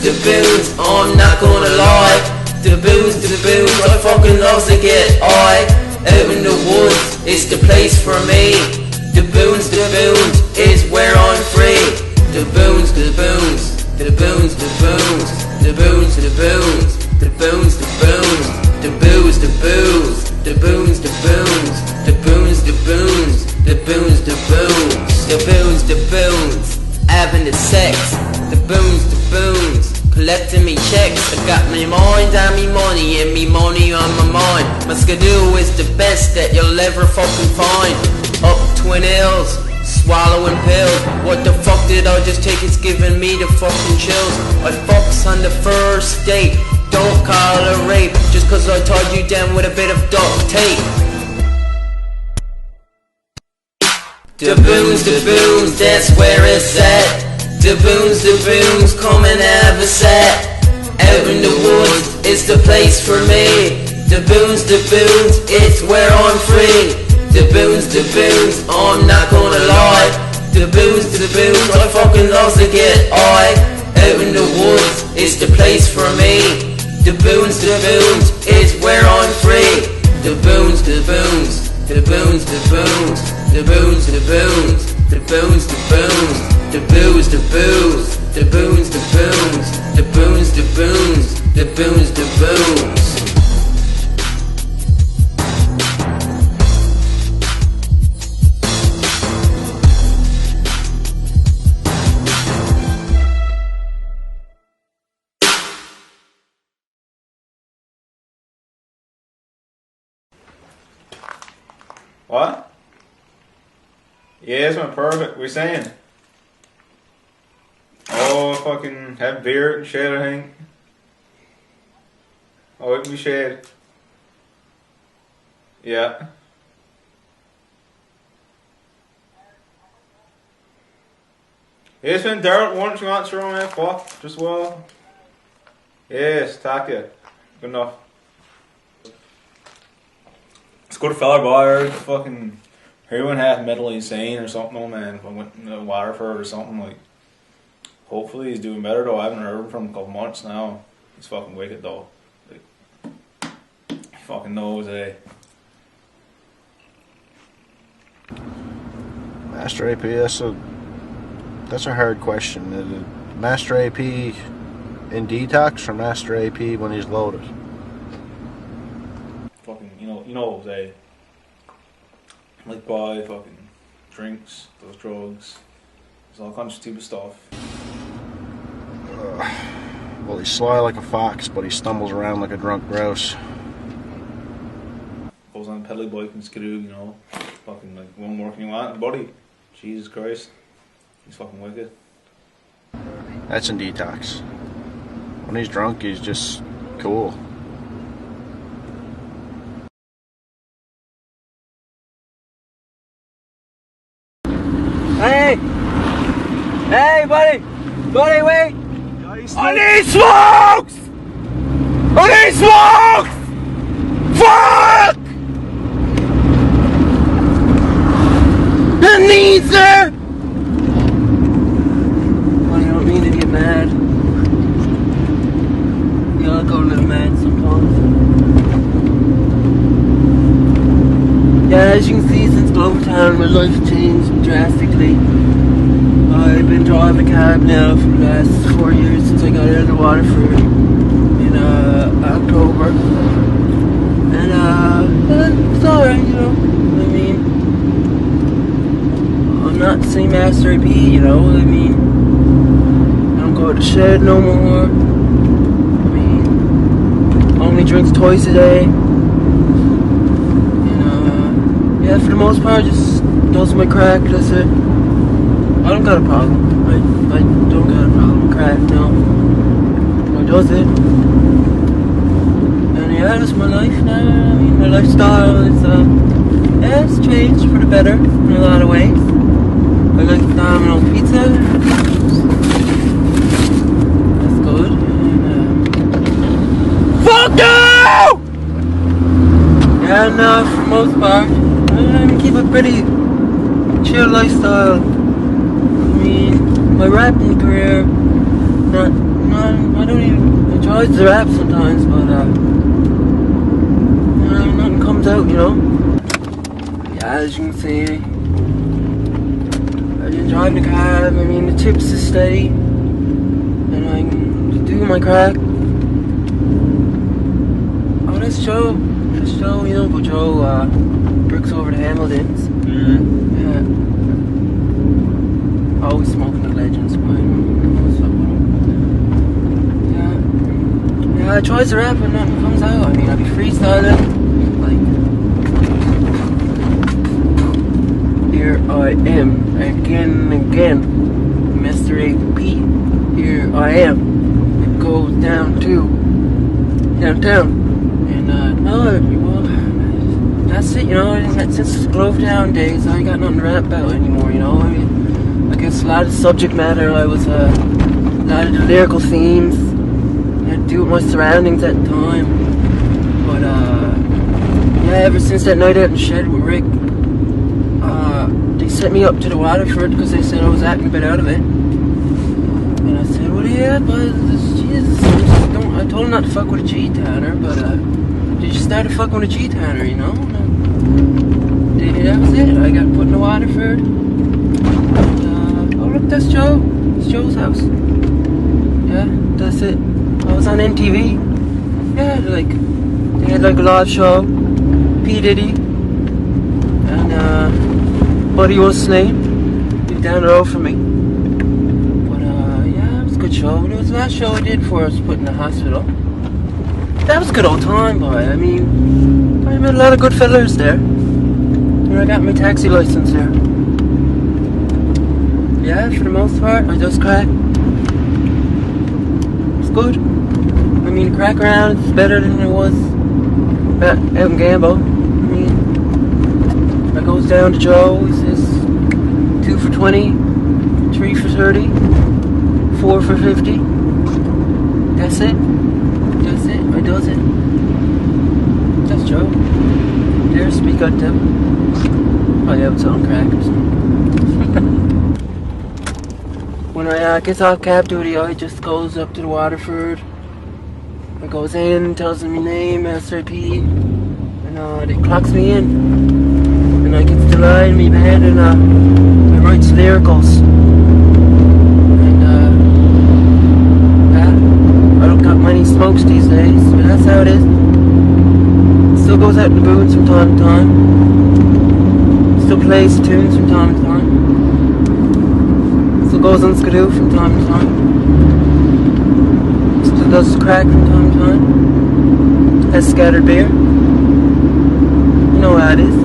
I'm not gonna lie. The boons, I fucking love to get high. Out in the woods, it's the place for me. The boons, is where I'm free. The boons, the boons, the boons, the boons, the boons, the boons, the boons, the boons, the booze, the booze, the boons, the boons, the boons, the boons, the boons, the boons, the boons, the boons, having the sex, the boons, collecting me checks. I got me mind on me money and me money on my mind. My skidoo is the best that you'll ever fucking find. Up Twin Hills, swallowing pills. What the fuck did I just take? It's giving me the fucking chills. I fucks on the first date. Don't call it a rape just cause I tied you down with a bit of duct tape. The boons, that's where it's at. The boons, come and have a sat. Out in the woods, it's the place for me. The boons, it's where I'm free. The boons, I'm not gonna lie. The boons, I fucking love to get high. Out in the woods, it's the place for me. The boons, it's where I'm free. The boons, the boons, the boons, the boons, the boons, the boons, the boons, the boons, the booze, the booze, the boons, the boons, the boons, the boons, the boons, the boons. What? Yeah, it's been perfect. We're saying. Oh, fucking have beer and shit, I think. Oh, it can be shade. Yeah. It's been Daryl once you answer on that fuck. Just well. Yes, talk to you. Good enough. It's good fella boy, fucking he went half mentally insane or something, oh man. If I went to Waterford or something, like hopefully he's doing better though. I haven't heard from him a couple months now. He's fucking wicked though. Like, he fucking knows, eh? Master AP, that's a hard question. Is it Master AP in detox or Master AP when he's loaded? Fucking, you know, eh? Like buy fucking drinks, those drugs, there's all kinds of stupid stuff. Well, he's sly like a fox, but he stumbles around like a drunk grouse. Goes on a pedal bike and skidoo, you know. Fucking like one more can you want, buddy. Jesus Christ. He's fucking wicked. That's in detox. When he's drunk, he's just cool. Hey! Hey, buddy! Buddy, wait! I need smokes! I need smokes! Fuck! I need, sir! Buddy, I don't mean to get mad. You gotta go a little mad sometimes. Yeah, as you can see, since Glovertown, my life changed drastically. I've been driving a cab now for the last 4 years since I got out of the Waterford in October. And it's alright, you know. I mean, I'm not the same Master AP, you know. I mean, I don't go to the shed no more. I mean, only drinks twice a day. And yeah, for the most part, just does my crack. That's it. I don't got a problem. I don't got a problem with crack. No. I does it. And yeah, that's my life now. I mean, my lifestyle is yeah, it's changed for the better in a lot of ways. I like Domino's pizza. That's good. Fuck you! Yeah, no, for the most part, I keep a pretty chill lifestyle. I mean, my rapping career, I don't even enjoy the rap sometimes, but nothing comes out, you know. Yeah, as you can see, I just drive the cab. I mean, the tips is steady, and I can do my crack. Oh, that's Joe, you know, but Joe bricks over the Hamiltons. Yeah. Always smoking the Legends, but yeah, I try to rap and nothing comes out. I mean, I be freestyling, like, here I am, again and again, Mr. AP, here I am, it goes down to downtown, and no, well, that's it, you know. Since Glovertown days, I ain't got nothing to rap about anymore, you know. I mean, I guess a lot of the subject matter, I was, a lot of the lyrical themes, I had to do with my surroundings at the time, but, yeah, ever since that night out in the shed with Rick, they sent me up to the Waterford because they said I was acting a bit out of it, and I said, well, yeah, but, Jesus, I told him not to fuck with a G-Towner, but, they just started fucking with a G-Towner, you know. That was it. I got put in the Waterford. Oh look, that's Joe. It's Joe's house. Yeah, that's it. I was on NTV. Yeah, they had like a live show. P Diddy and Buddy, what's his name? He's down the road from me. But yeah, it was a good show. It was the last show I did before I was put in the hospital. That was a good old time, boy. I mean, I met a lot of good fellas there. And I got my taxi license there. Yeah, for the most part, I just crack. It's good. I mean, the crack around is better than it was out in Gambo. I mean, I goes down to Joe, he says 2 for 20, 3 for 30, 4 for 50. That's it. That's it. I does it. That's Joe. There, speak out them. Oh yeah, it's on crackers. When I get off cab duty, I just goes up to the Waterford. I goes in, tells them my name, SRP, and they clocks me in. And I get to lie in my bed and I write lyricals. And yeah, I don't got many smokes these days, but that's how it is. Still goes out in the boots from time to time. Still plays tunes from time to time. Still goes on skidoo from time to time. Still does crack from time to time. Has scattered beer. You know how it is.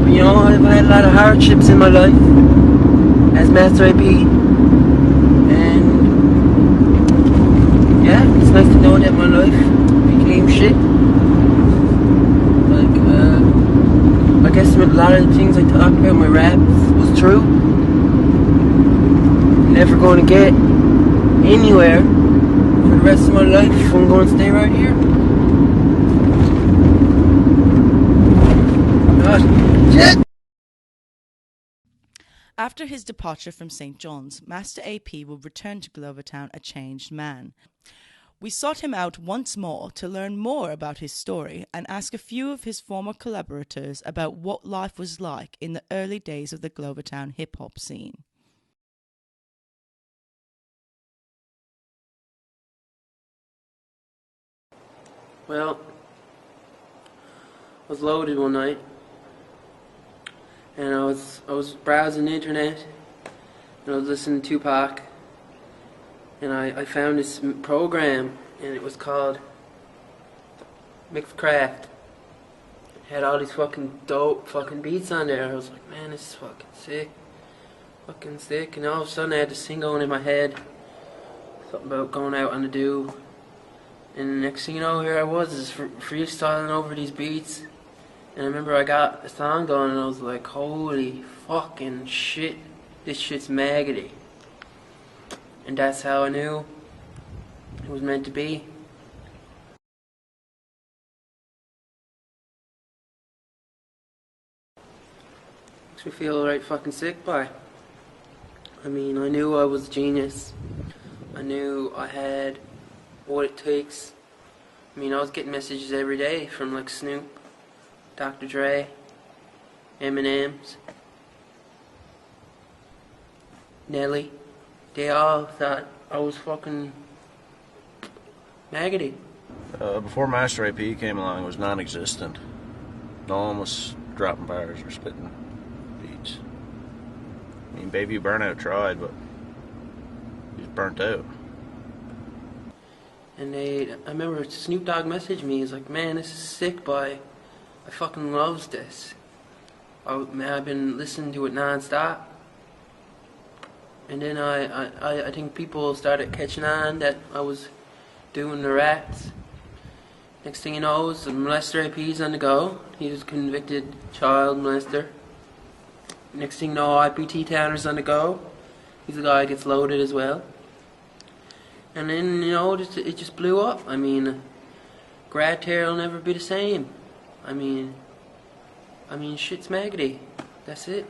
But you know, I've had a lot of hardships in my life as Master AP. And yeah, it's nice to know that my life became shit. I guess a lot of the things I talked about in my raps was true. Never going to get anywhere for the rest of my life if I'm going to stay right here. God. Shit! After his departure from St. John's, Master AP will return to Glovertown a changed man. We sought him out once more to learn more about his story and ask a few of his former collaborators about what life was like in the early days of the Glovertown hip-hop scene. Well, I was loaded one night, and I was browsing the internet, and I was listening to Tupac, and I found this program and it was called Mixed Craft. It had all these fucking dope fucking beats on there. I was like, man, this is fucking sick. Fucking sick. And all of a sudden I had this thing going in my head. Something about going out on the do. And the next thing you know, here I was just freestyling over these beats. And I remember I got a song going and I was like, holy fucking shit. This shit's maggoty. And that's how I knew it was meant to be. Makes me feel right fucking sick, boy. I mean, I knew I was a genius. I knew I had what it takes. I mean, I was getting messages every day from like Snoop, Dr. Dre, Eminem's, Nelly. They all thought I was fucking maggoty. Before Master AP came along, it was non-existent. No one was dropping bars or spitting beats. I mean, Baby Burnout tried, but he's burnt out. And I remember Snoop Dogg messaged me. He's like, man, this is sick, boy. I fucking loves this. I've been listening to it non-stop. And then I think people started catching on that I was doing the raps. Next thing you know, is the molester AP's on the go. He was a convicted child molester. Next thing you know, IPT Tanner's on the go. He's the guy that gets loaded as well. And then, you know, it just blew up. I mean, Grad Tear will never be the same. I mean, shit's maggoty. That's it.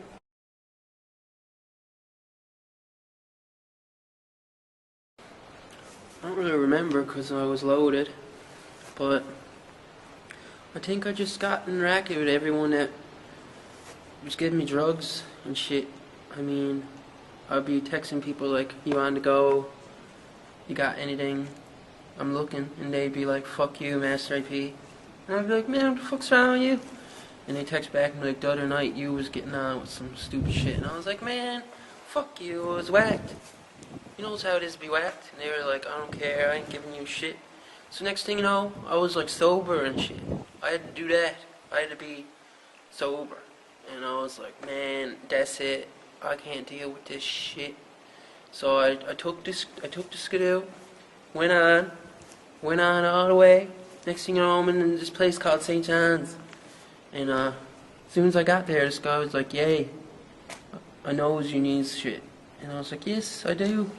I don't really remember because I was loaded, but I think I just got interacted with everyone that was giving me drugs and shit. I mean, I'd be texting people like, you on to go? You got anything? I'm looking. And they'd be like, fuck you, Master AP. And I'd be like, man, what the fuck's wrong with you? And they text back and be like, the other night you was getting on with some stupid shit. And I was like, man, fuck you, I was whacked. You know how it is to be whacked? And they were like, I don't care, I ain't giving you shit. So next thing you know, I was like sober and shit. I had to do that. I had to be sober. And I was like, man, that's it. I can't deal with this shit. So I took the skidoo, went on all the way. Next thing you know, I'm in this place called St. John's. And as soon as I got there, this guy was like, yay, I knows you need shit. And I was like, yes, I do.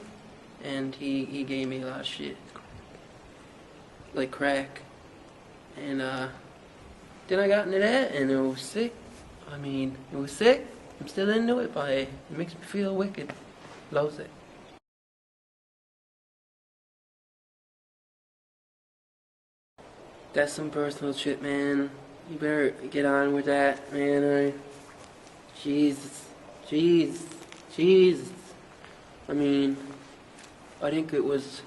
And he gave me a lot of shit. Like crack. And then I got into that and it was sick. I mean, it was sick. I'm still into it, but it makes me feel wicked. Loves it. That's some personal shit, man. You better get on with that, man. Jesus. I mean, I think it was,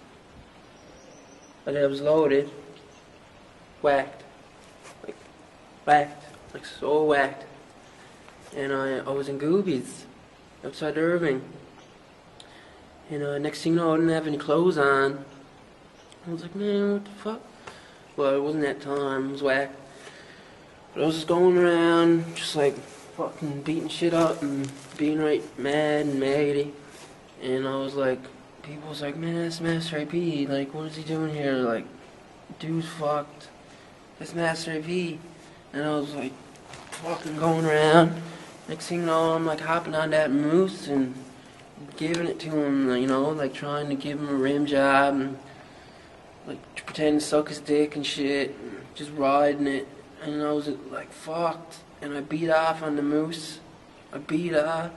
I was loaded, whacked, like so whacked. And I was in Goobies, outside Irving. And next thing you know, I didn't have any clothes on. I was like, man, what the fuck? Well, it wasn't that time, I was whacked. But I was just going around, just like fucking beating shit up and being right mad and maggoty. And I was like, people was like, man, that's Master AP, like, what is he doing here? Like, dude's fucked. That's Master AP. And I was like, fucking going around. Next thing you know, I'm like hopping on that moose and giving it to him, you know, like trying to give him a rim job and like pretending to suck his dick and shit, and just riding it. And I was like fucked. And I beat off on the moose. I beat off.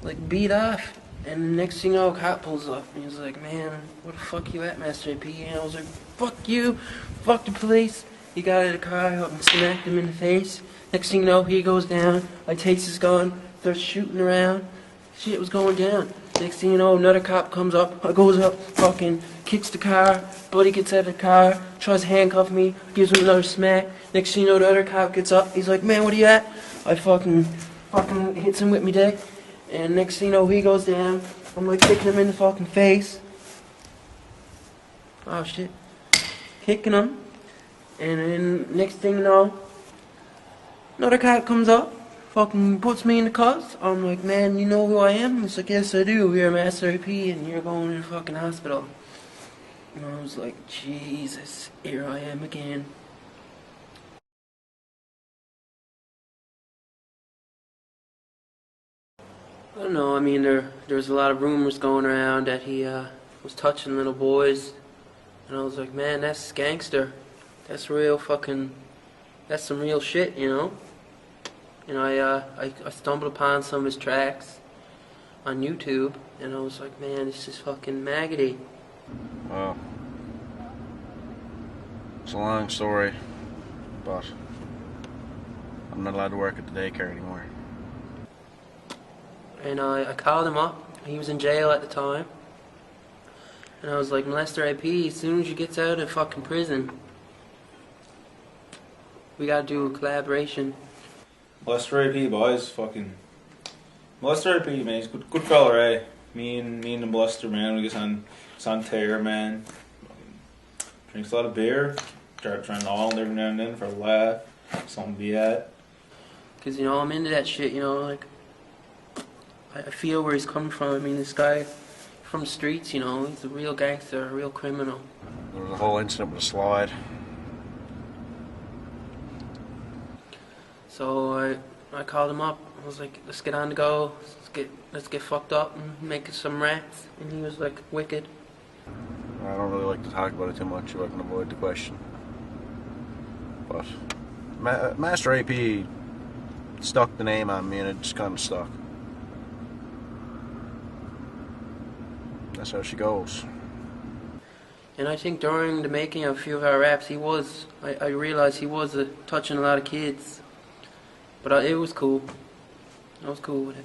And the next thing you know, a cop pulls up and he's like, man, where the fuck you at, Master AP? And I was like, fuck you, fuck the police. He got out of the car, I helped him smack him in the face. Next thing you know, he goes down. I takes his gun, starts shooting around. Shit was going down. Next thing you know, another cop comes up. I goes up, fucking kicks the car. Buddy gets out of the car, tries to handcuff me, gives him another smack. Next thing you know, the other cop gets up. He's like, man, what are you at? I fucking hits him with me dick. And next thing you know, he goes down. I'm like kicking him in the fucking face. oh shit, kicking him. And then next thing you know, another cat comes up, fucking puts me in the cuffs. I'm like, man, you know who I am? He's like, yes I do, you're Master AP and you're going to the fucking hospital. And I was like, Jesus, here I am again. I don't know, I mean, there's a lot of rumors going around that he was touching little boys. And I was like, man, that's gangster. That's real fucking, that's some real shit, you know? And I stumbled upon some of his tracks on YouTube, and I was like, man, this is fucking maggoty. Well, it's a long story, but I'm not allowed to work at the daycare anymore. And I called him up. He was in jail at the time. And I was like, Molester AP, as soon as you gets out of fucking prison, we gotta do a collaboration. Molester AP, boys, fucking Molester AP, man, he's good fella, eh? Me and the Molester, man, we get on tear, man. Drinks a lot of beer, start trying all every now and then for a laugh, something to be at. Cause you know I'm into that shit, you know, like I feel where he's coming from. I mean, this guy from the streets, you know, he's a real gangster, a real criminal. There was a whole incident with a slide. So I called him up. I was like, let's get on the go. Let's get fucked up and make some rats. And he was like, wicked. I don't really like to talk about it too much if I can avoid the question. But Master AP stuck the name on me, and it just kind of stuck. That's how she goes. And I think during the making of a few of our raps, I realized he was touching a lot of kids. But it was cool. I was cool with it.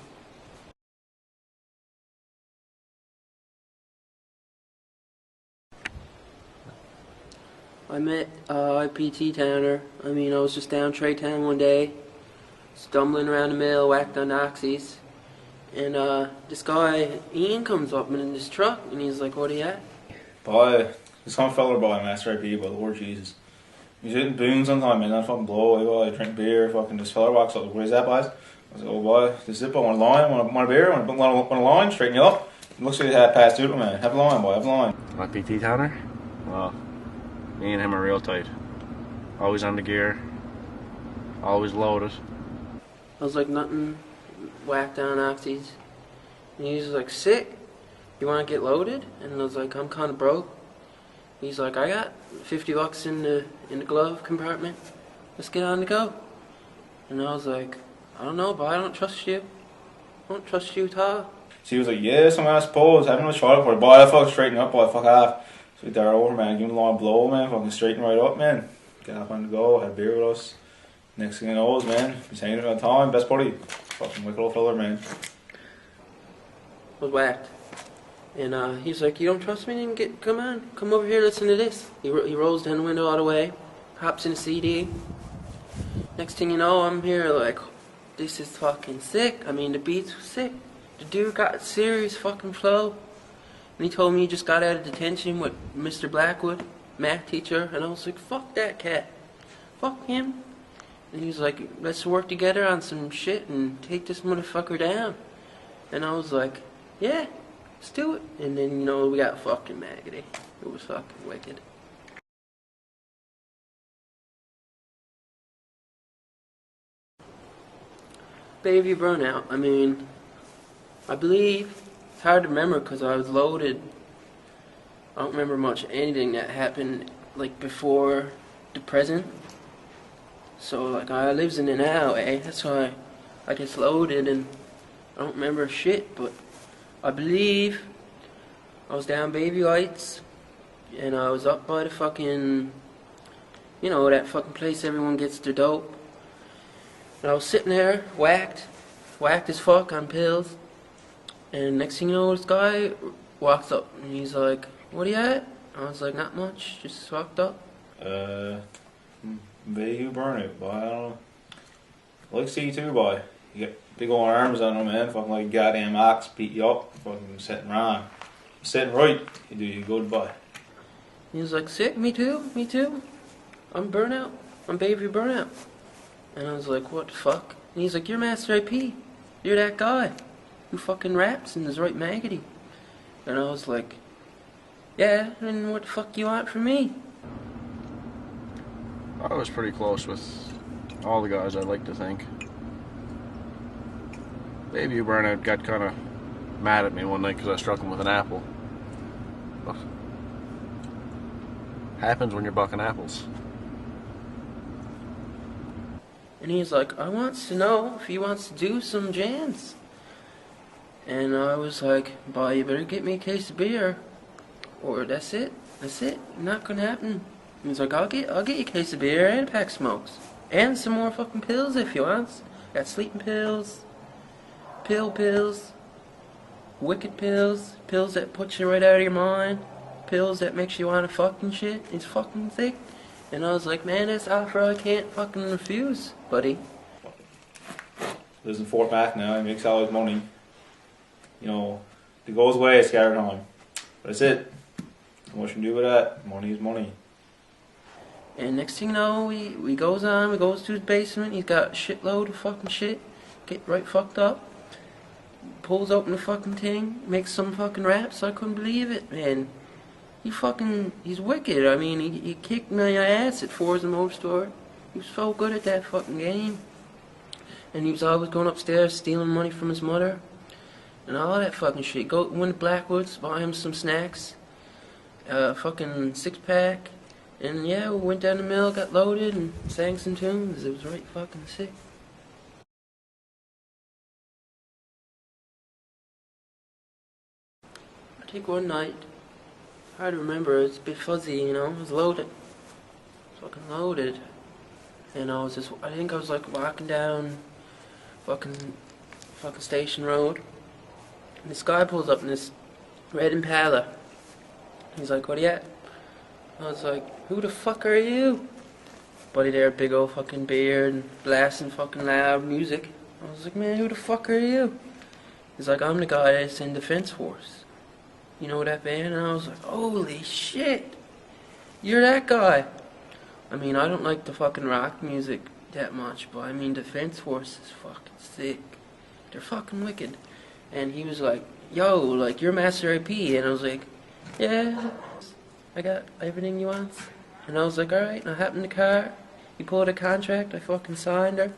I met IPT Towner. I mean, I was just down Trade Town one day, stumbling around the mill, whacked on oxys. And this guy, Ian, comes up in this truck, and he's like, what are you at? Boy, this some fella by Master AP, by the Lord Jesus. He's hitting booms on time, man, not fucking blow away, boy. I drink beer, fucking this fella walks up, what is that, boys? I was like, oh boy, this is it, boy, want a line, want a beer, want a line, straighten you up. It looks like he had passed out, man. Have a line, boy, have a line. IPT Towner? Well, me and him are real tight. Always on the gear, always loaded. I was like, nothing, whacked down oxys. And he was like, sick, you want to get loaded? And I was like, I'm kind of broke. He's like, I got $50 in the glove compartment. Let's get on the go. And I was like, I don't know, but I don't trust you. I don't trust you at all. So he was like, yes, I suppose. Having no shot for it. Boy, I fucking straighten up, boy, fuck off. So we dart over, man, give him a long blow, man, fucking straighten right up, man. Get up on the go, had a beer with us. Next thing I know is, man, he's hanging out on time, best buddy. Fucking wicked old fella, man. Was whacked. And he's like, you don't trust me? Then come on, come over here, listen to this. He rolls down the window all the way, hops in a CD. Next thing you know, I'm here like, this is fucking sick. I mean, the beats were sick. The dude got serious fucking flow. And he told me he just got out of detention with Mr. Blackwood, math teacher. And I was like, fuck that cat. Fuck him. And he was like, let's work together on some shit and take this motherfucker down. And I was like, yeah, let's do it. And then, you know, we got fucking maggoty. It was fucking wicked. Baby burnout. I mean, I believe, it's hard to remember because I was loaded. I don't remember much anything that happened like before the present. So like I lives in the now, eh? That's why I just loaded and I don't remember shit. But I believe I was down Baby Lights and I was up by the fucking, you know, that fucking place everyone gets their dope. And I was sitting there, whacked as fuck on pills. And next thing you know, this guy walks up and he's like, what are you at? I was like, not much, just fucked up. Baby burnout, boy, I don't know. I like C2, boy. You get big old arms on them, man. Fucking like a goddamn ox beat you up. Fucking sitting wrong. Sitting right, you do you good, boy. He was like, sick, me too, me too. I'm burnout. I'm baby burnout. And I was like, what the fuck? And he's like, you're Master IP. You're that guy who fucking raps and is right maggoty. And I was like, yeah, and what the fuck you want from me? I was pretty close with all the guys, I'd like to think. Baby Burnout got kind of mad at me one night because I struck him with an apple. But happens when you're bucking apples. And he's like, I wants to know if he wants to do some jams. And I was like, boy, you better get me a case of beer. Or that's it. That's it. Not gonna happen. He's like, I'll get you a case of beer and a pack of smokes. And some more fucking pills if you want. Got sleeping pills. Pills. Wicked pills. Pills that put you right out of your mind. Pills that makes you want to fucking shit. It's fucking thick. And I was like, man, that's offer I can't fucking refuse, buddy. Lives in Fort Mac now, he makes all his money. You know, if it goes away, it's scattered home. But that's it. What you can do with that? Money is money. And next thing you know, we goes to his basement, he's got a shitload of fucking shit. Get right fucked up. Pulls open the fucking thing, makes some fucking raps, I couldn't believe it, man. He's wicked. I mean, he kicked my ass at Forza Motor Store. He was so good at that fucking game. And he was always going upstairs stealing money from his mother. And all that fucking shit. Went to Blackwoods, buy him some snacks. Fucking 6-pack. And yeah, we went down the mill, got loaded, and sang some tunes. It was right fucking sick. I think one night, hard to remember, it's a bit fuzzy, you know, it was loaded. Fucking loaded. And I think I was like walking down fucking Station Road. And this guy pulls up in this red Impala. He's like, what are you at? I was like, who the fuck are you? Buddy there, big old fucking beard and blasting fucking loud music. I was like, man, who the fuck are you? He's like, I'm the guy that's in Defense Force. You know that band? And I was like, holy shit, you're that guy. I mean, I don't like the fucking rock music that much, but I mean, Defense Force is fucking sick. They're fucking wicked. And he was like, yo, like, you're Master AP. And I was like, yeah, I got everything you want. And I was like, alright. And I hopped in the car. He pulled a contract. I fucking signed her.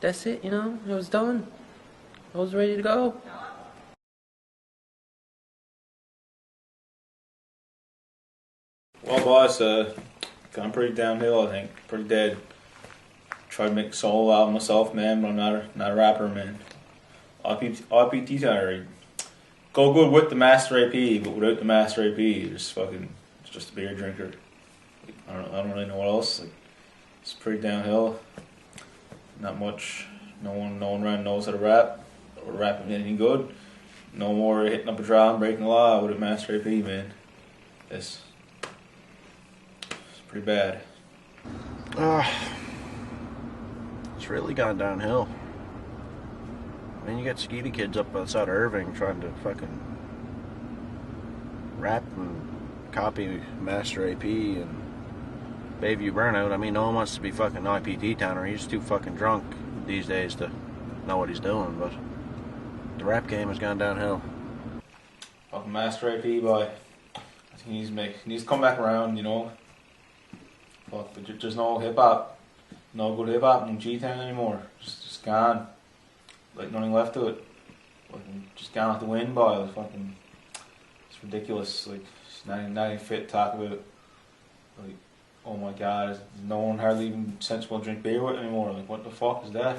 That's it, you know? It was done. I was ready to go. Well, boss, gone pretty downhill, I think. Pretty dead. Tried to make a solo album myself, man, but I'm not a rapper, man. RPT diary. Go good with the Master AP, but without the Master AP, it's just a beer drinker. I don't really know what else. Like, it's pretty downhill. Not much. No one around knows how to rap or rapping anything good. No more hitting up a drum, breaking the law with a Master AP, man. It's pretty bad. It's really gone downhill. I mean, you got skeety kids up outside Irving trying to fucking rap and copy Master AP and Bayview Burnout. I mean, no one wants to be fucking IPT Towner. He's too fucking drunk these days to know what he's doing, but the rap game has gone downhill. Fucking Master AP, boy. I think he needs to come back around, you know. But there's no hip-hop. No good hip-hop in G-Town anymore. Just gone. Like, nothing left to it. Fucking just gone off the wind, boy. It's ridiculous. Like, it's not even fit to talk about. Like, oh my god, there's no one hardly even sensible to drink beer with anymore. Like, what the fuck is that?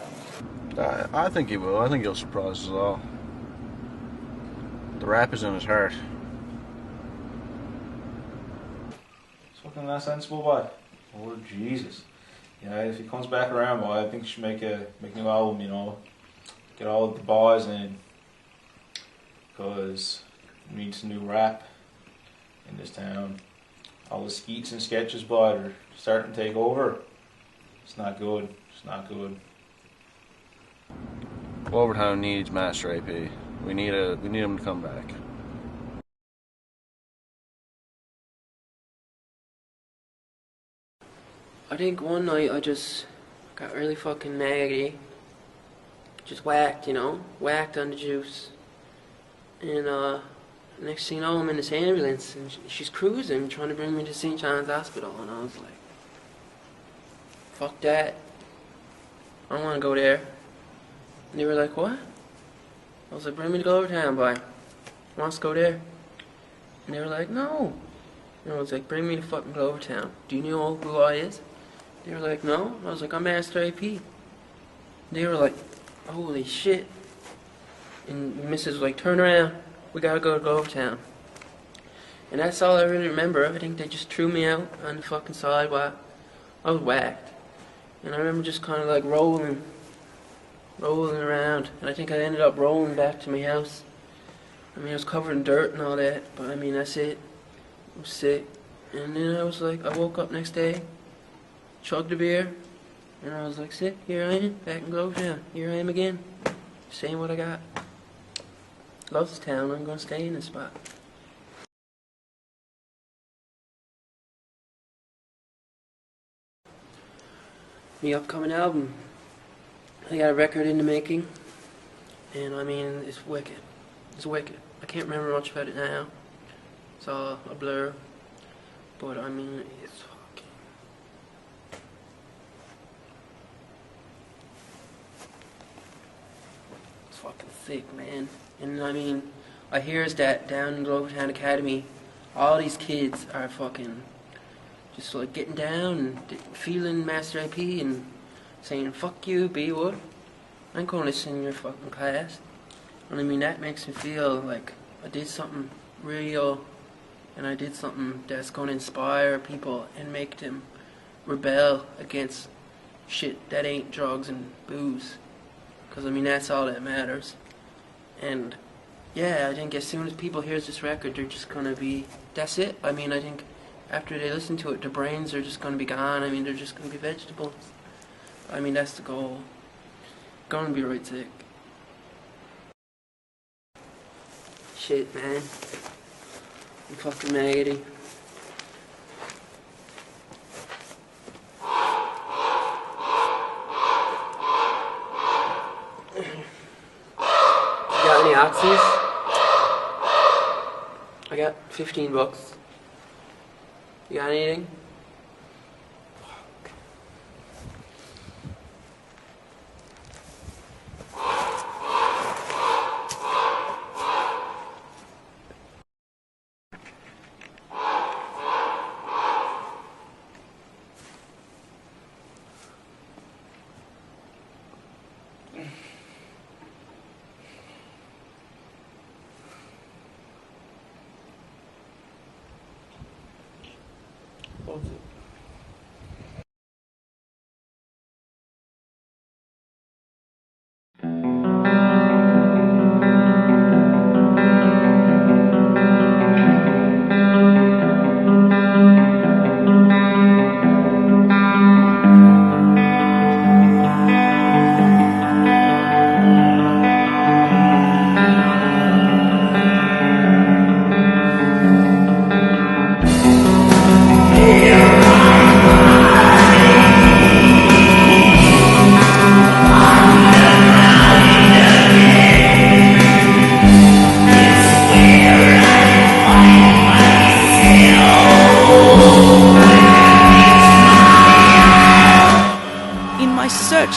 I think he will. I think he'll surprise us all. The rap is in his heart. It's fucking not sensible, boy. Oh, Jesus. Yeah, if he comes back around, boy, I think he should make a new album, you know. Get all the boys in. Because we need some new rap in this town. All the skeets and sketches, boy, are starting to take over. It's not good. It's not good. Glovertown needs Master AP. We need him to come back. I think one night I just got really fucking maggoty. Just whacked, you know, whacked on the juice. And next thing you know, I'm in this ambulance and she's cruising, trying to bring me to St. John's Hospital. And I was like, fuck that. I don't want to go there. And they were like, what? I was like, bring me to Glovertown, boy. I want to go there. And they were like, no. And I was like, bring me to fucking Glovertown. Do you know who I is? They were like, no. I was like, I'm Master AP. They were like, holy shit. And Mrs. was like, turn around. We gotta go to Glovertown. And that's all I really remember. I think they just threw me out on the fucking sidewalk. I was whacked. And I remember just kind of like rolling around. And I think I ended up rolling back to my house. I mean, I was covered in dirt and all that. But I mean, that's it. I was sick. And then I was like, I woke up next day, chugged a beer, and I was like, sick, here I am, back in Glovertown. Here I am again, saying what I got. Love this town, I'm going to stay in this spot. The upcoming album, I got a record in the making, and I mean, it's wicked. It's wicked. I can't remember much about it now. It's all a blur, but I mean, it's fucking sick, man. And I mean, I hear is that down in Glovertown Academy, all these kids are fucking just like getting down and feeling Master AP and saying, fuck you, B-Wood. I ain't gonna listen to your fucking class. And I mean, that makes me feel like I did something real, and I did something that's gonna inspire people and make them rebel against shit that ain't drugs and booze. Because I mean, that's all that matters. And yeah, I think as soon as people hear this record, they're just gonna be, that's it. I mean, I think after they listen to it, their brains are just gonna be gone. I mean, they're just gonna be vegetables. I mean, that's the goal. Gonna be right sick. Shit, man. I'm fucking maggoty. Got any oxys? I got $15. You got anything?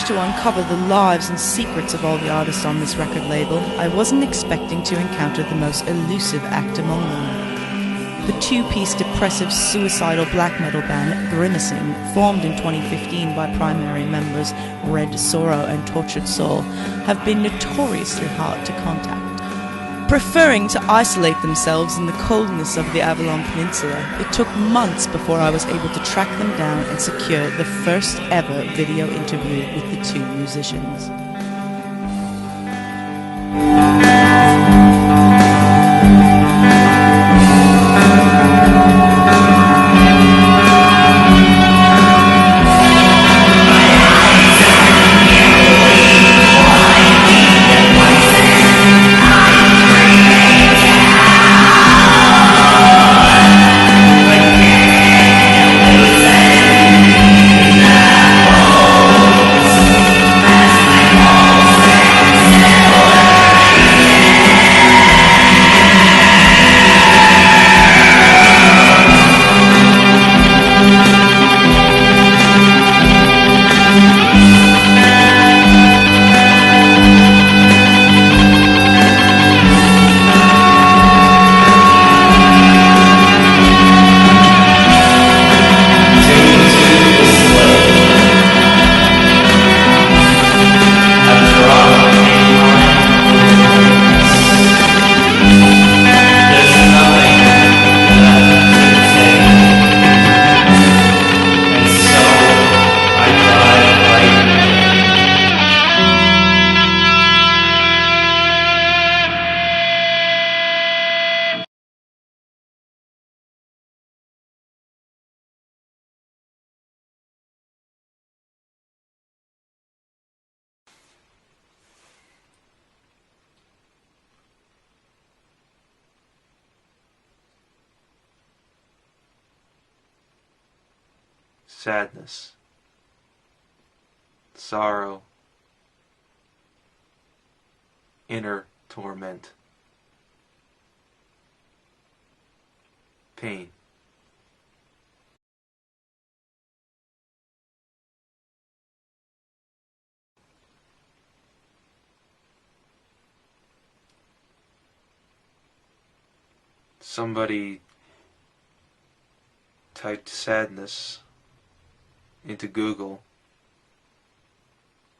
To uncover the lives and secrets of all the artists on this record label, I wasn't expecting to encounter the most elusive act among them. The two-piece depressive suicidal black metal band Grimacing, formed in 2015 by primary members Red Sorrow and Tortured Soul, have been notoriously hard to contact. Preferring to isolate themselves in the coldness of the Avalon Peninsula, it took months before I was able to track them down and secure the first ever video interview with the two musicians. sadness, sorrow, inner torment, pain. Somebody typed sadness into Google,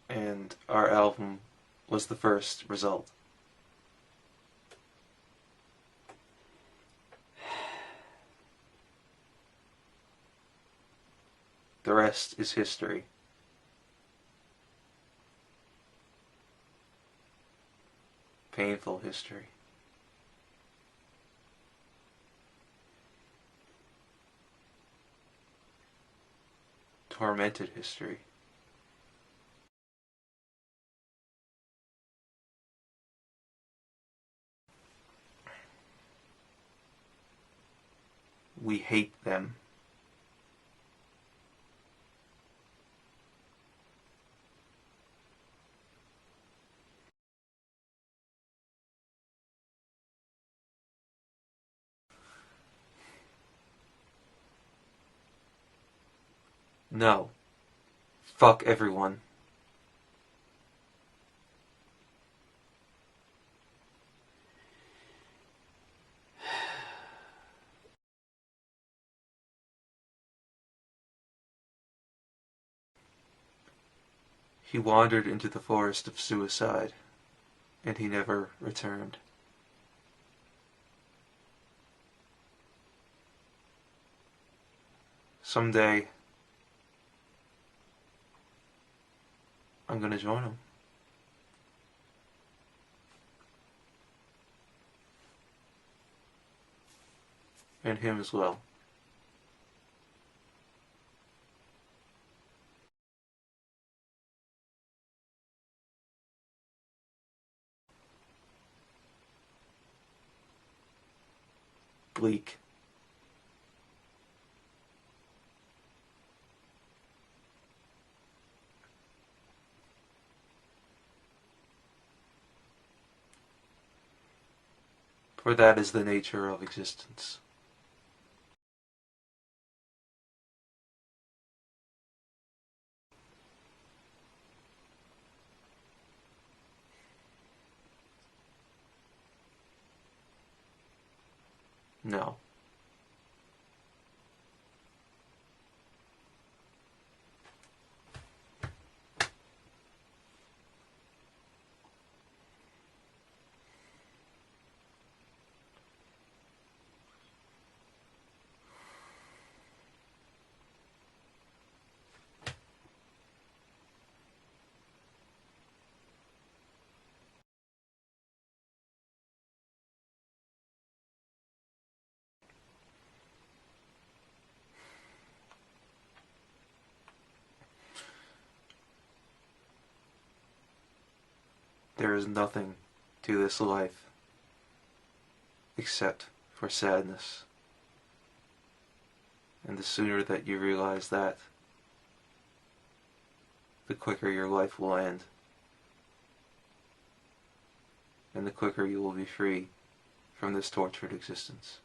and our album was the first result. The rest is history. Painful history. Tormented history. We hate them. No. Fuck everyone. He wandered into the forest of suicide, and he never returned. Someday, I'm gonna join him. And him as well. Bleak. For that is the nature of existence. No. There is nothing to this life except for sadness. And the sooner that you realize that, the quicker your life will end. And the quicker you will be free from this tortured existence.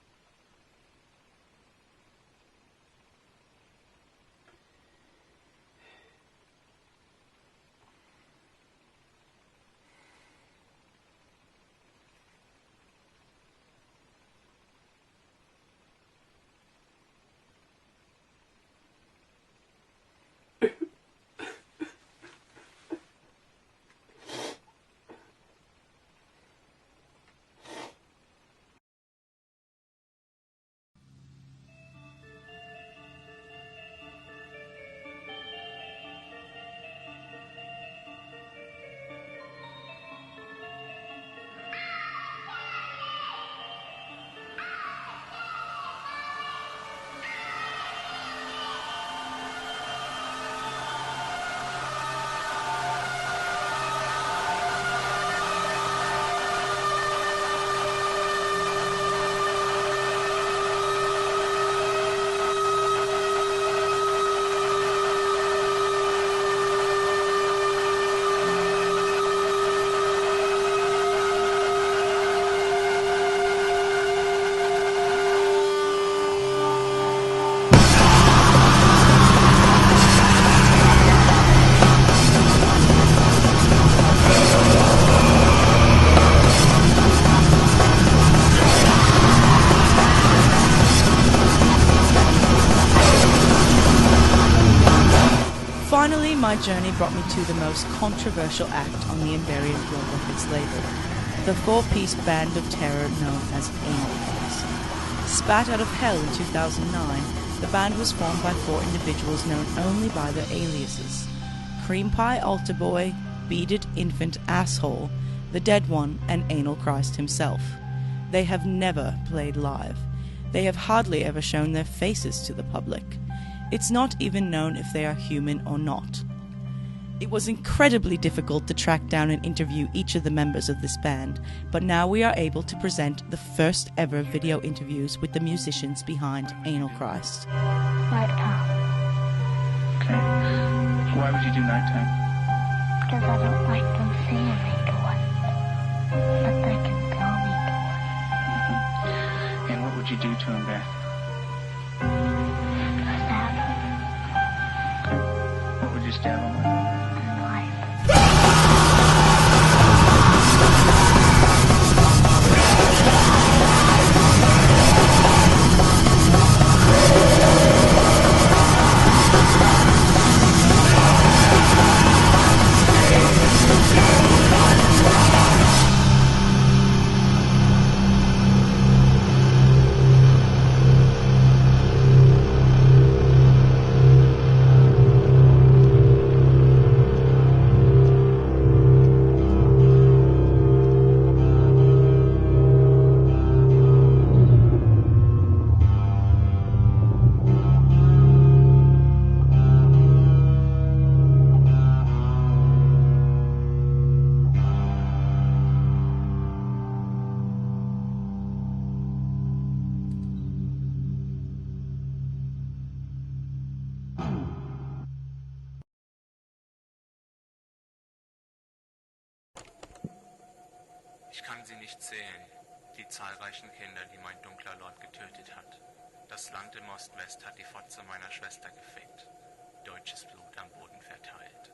journey brought me to the most controversial act on the Amberian Blood Records label, the four-piece band of terror known as Anal Christ. Spat out of hell in 2009, the band was formed by four individuals known only by their aliases: Cream Pie Altar Boy, Beaded Infant Asshole, The Dead One, and Anal Christ himself. They have never played live. They have hardly ever shown their faces to the public. It's not even known if they are human or not. It was incredibly difficult to track down and interview each of the members of this band, but now we are able to present the first ever video interviews with the musicians behind Anal Christ. Nighttime. Okay. Why would you do nighttime? Because I don't like them seeing me do it. But they can tell me to it. And what would you do to them, Beth? Stab them. Okay. What would you stab them with? Ich kann sie nicht zählen, die zahlreichen Kinder, die mein dunkler Lord getötet hat. Das Land im Ost-West hat die Fotze meiner Schwester gefickt. Deutsches Blut am Boden verteilt.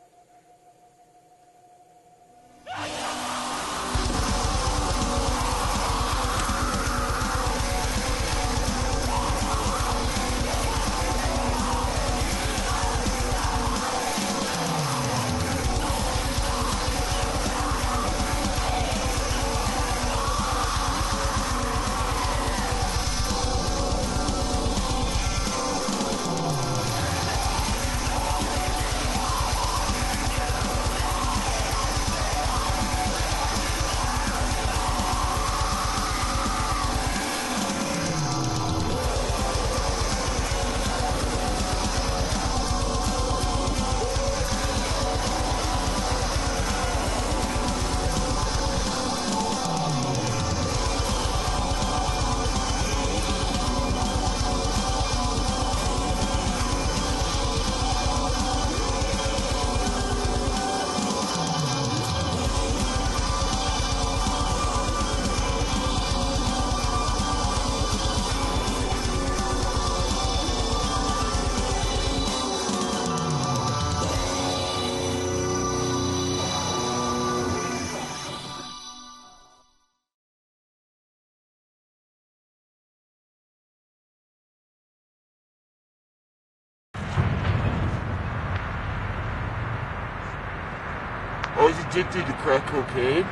I was addicted to crack cocaine.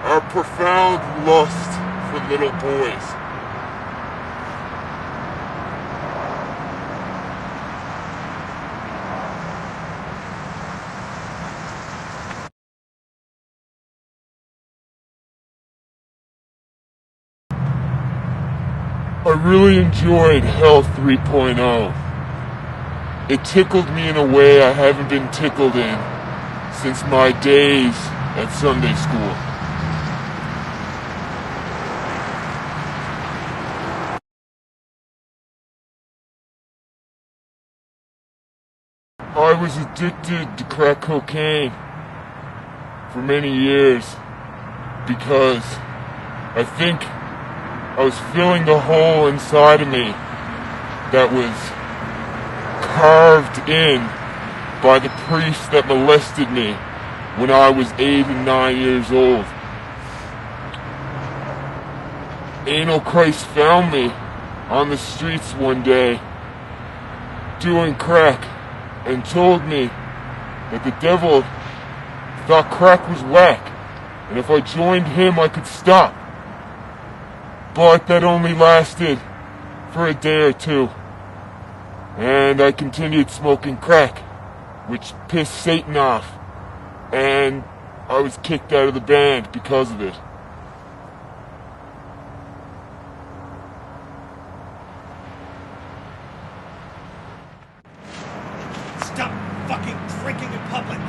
Our profound lust for little boys. I really enjoyed Hell 3.0. It tickled me in a way I haven't been tickled in since my days at Sunday school. I was addicted to crack cocaine for many years because I think I was filling the hole inside of me that was carved in by the priest that molested me when I was 8 and 9 years old. Anal Christ found me on the streets one day doing crack and told me that the devil thought crack was whack, and if I joined him I could stop. But that only lasted for a day or two, and I continued smoking crack, which pissed Satan off, and I was kicked out of the band because of it. Stop fucking drinking in public!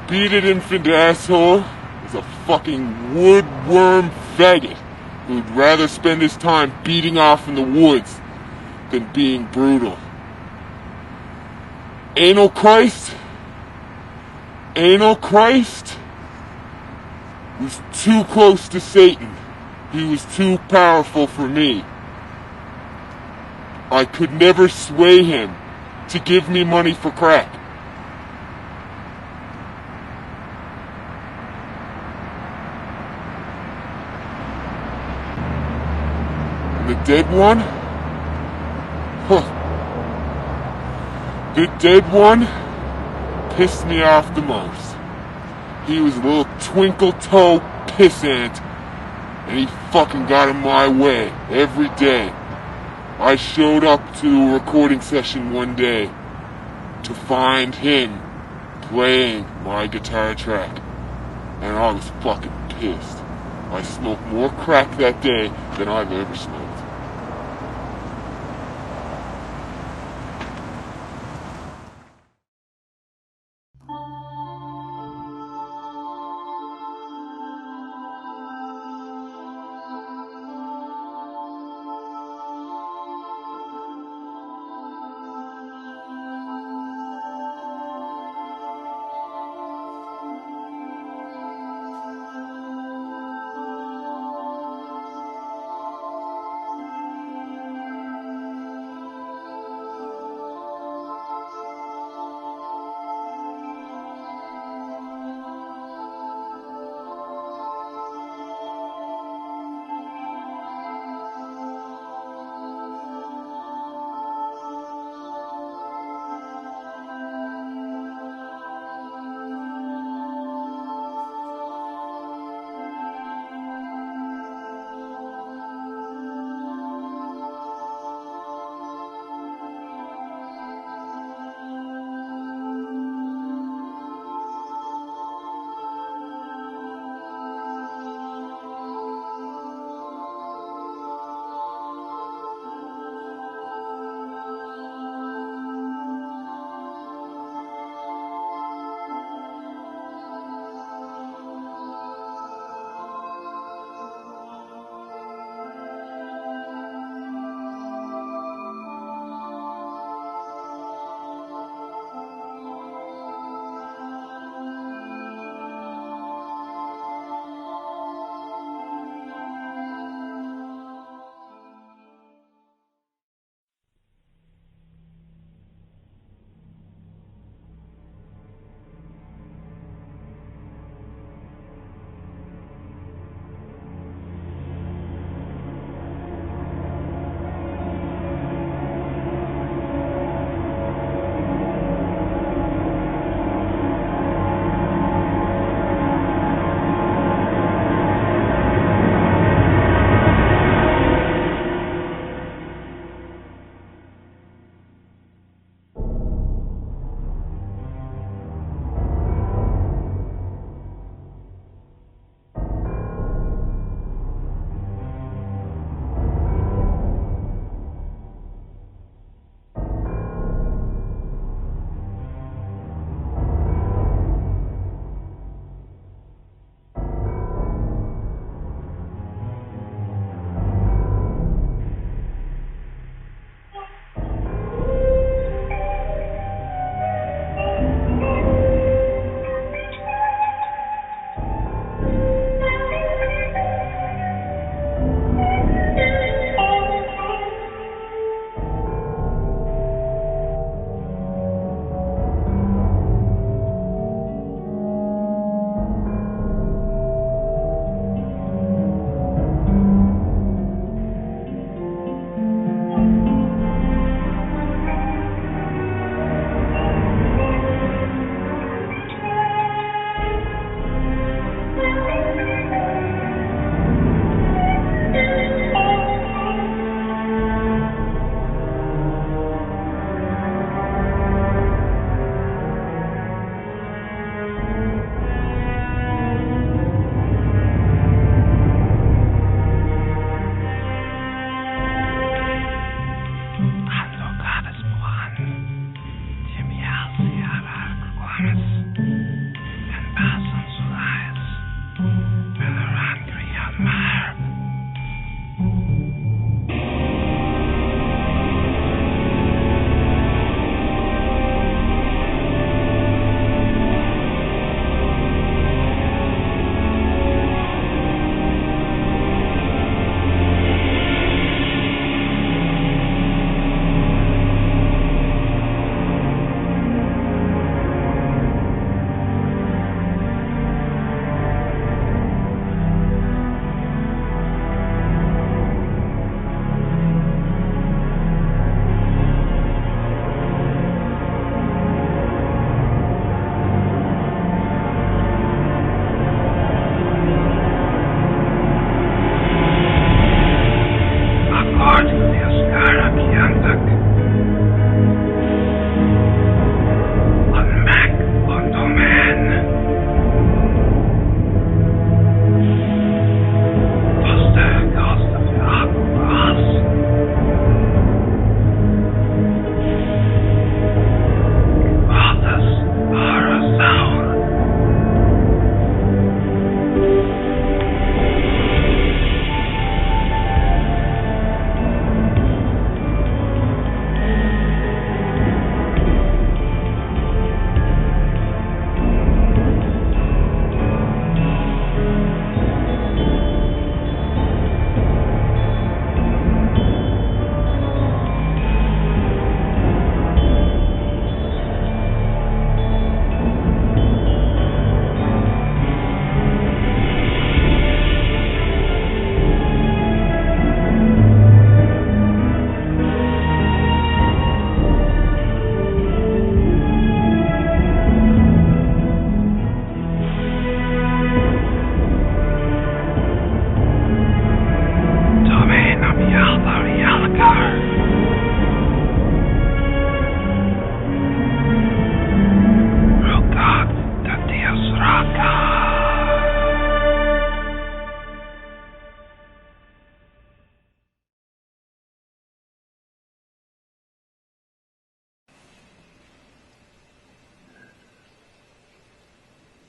Bearded infant asshole is a fucking woodworm faggot who'd rather spend his time beating off in the woods than being brutal. Anal Christ was too close to Satan. He was too powerful for me. I could never sway him to give me money for crack. The dead one? The dead one pissed me off the most. He was a little twinkle-toe pissant, and he fucking got in my way every day. I showed up to a recording session one day to find him playing my guitar track, and I was fucking pissed. I smoked more crack that day than I've ever smoked.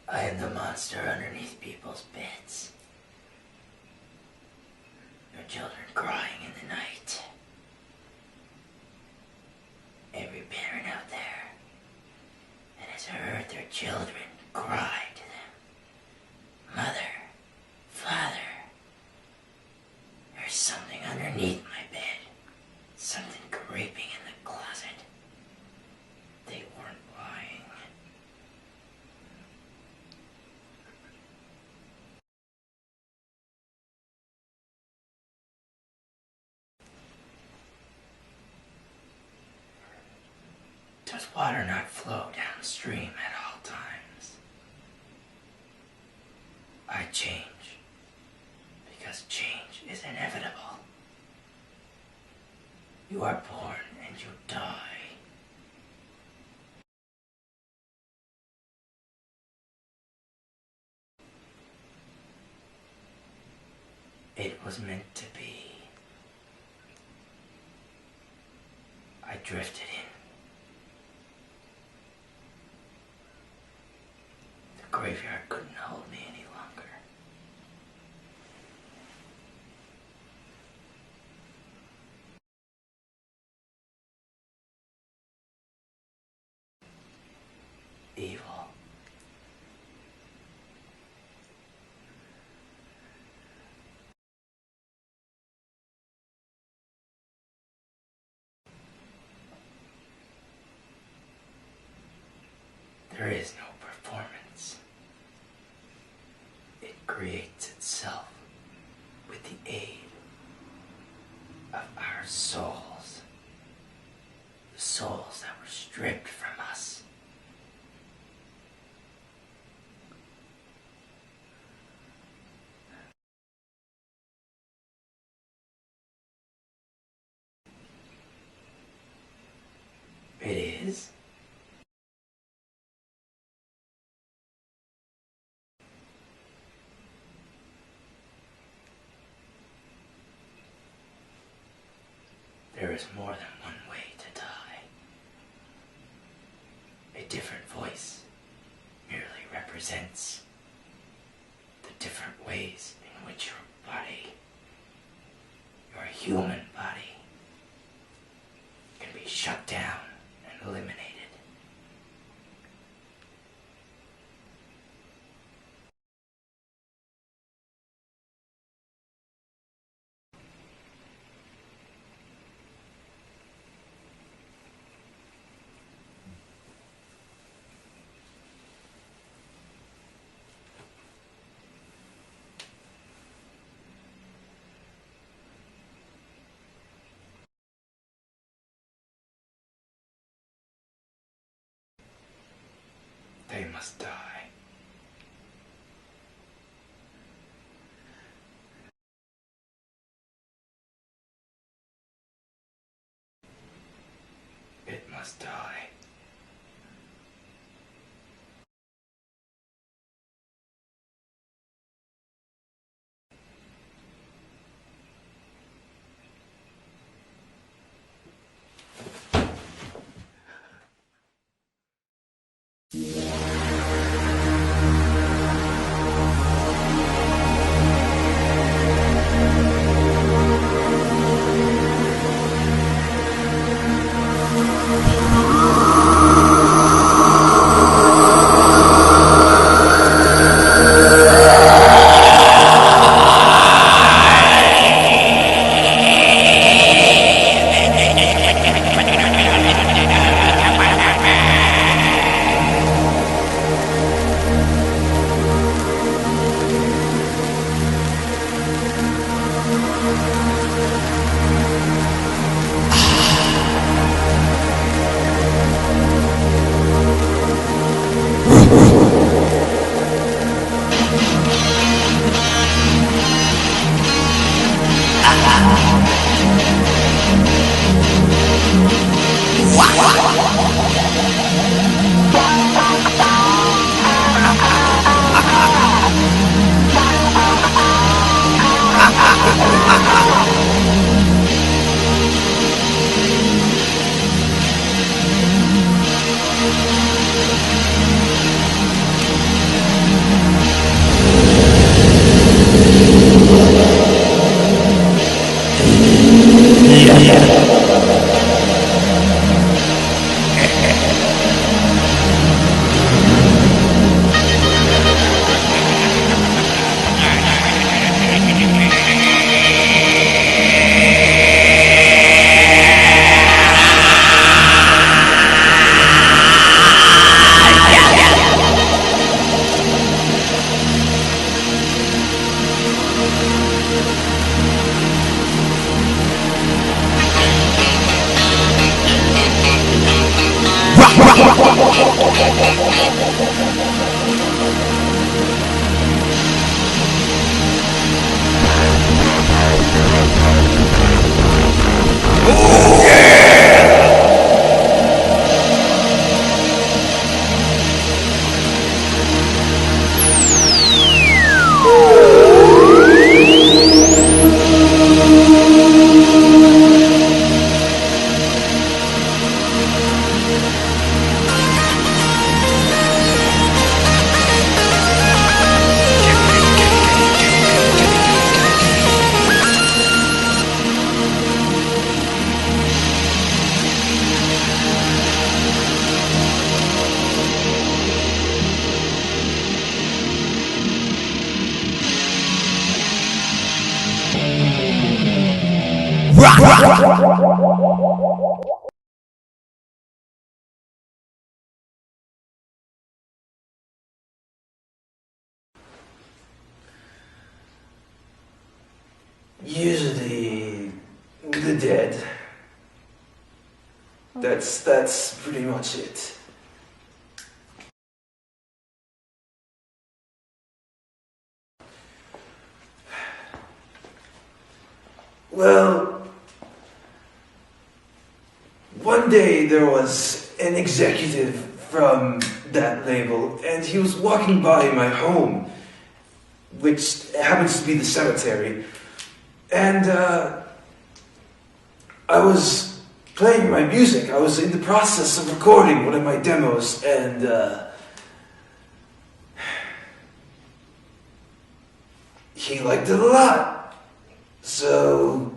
I am the monster underneath people's beds. Your children crying in the night. Every parent out there that has heard their children cry to them. Mother, father, there's something underneath my bed. Something creeping in the closet. They weren't lying. Does water not flow downstream at all times? I change because change is inevitable. You are born and you die. It was meant to be. I drifted in. The graveyard couldn't hold me any longer. Evil. There is no performance. It creates itself with the aid of our souls. The souls that were stripped from us. It is. There is more than one way to die. A different voice represents the different ways in which your body, your human body, can be shut down and eliminated. They must die. It must die. Usually, the dead. That's pretty much it. Well, one day there was an executive from that label, and he was walking by my home, which happens to be the cemetery, and I was playing my music. I was in the process of recording one of my demos, and he liked it a lot. So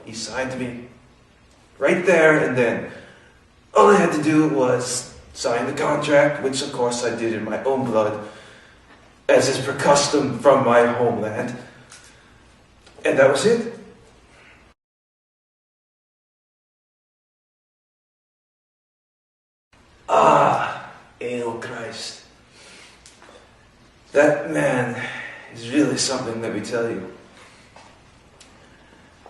he signed me right there and then. All I had to do was sign the contract, which of course I did in my own blood, as is per custom from my homeland. And that was it. Ah, Anal Christ. That man is really something, let me tell you.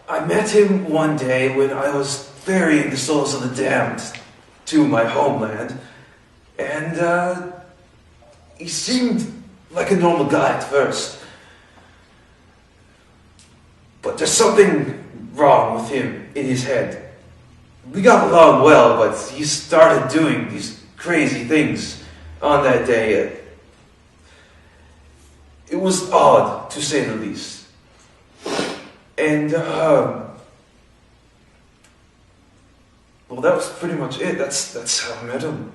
I met him one day when I was ferrying the souls of the damned to my homeland, and he seemed like a normal guy at first. But there's something wrong with him in his head. We got along well, but he started doing these crazy things on that day. It was odd, to say the least. And, well, that was pretty much it. That's how I met him.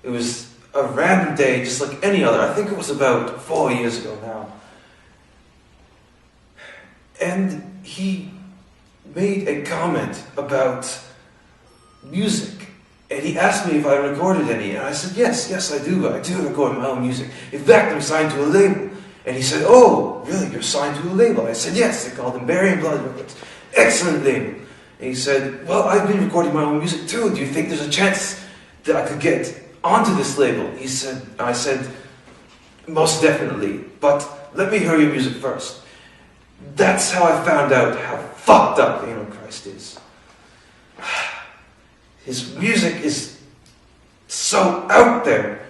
It was a random day, just like any other. I think it was about 4 years ago now. And he made a comment about music. And he asked me if I recorded any. And I said, yes, I do. I do record my own music. In fact, I'm signed to a label. And he said, oh, really, you're signed to a label? I said, yes, they're called Amberian Blood Records. Excellent label. And he said, well, I've been recording my own music too. Do you think there's a chance that I could get onto this label? I said, most definitely. But let me hear your music first. That's how I found out how fucked up Anal Christ is. His music is so out there,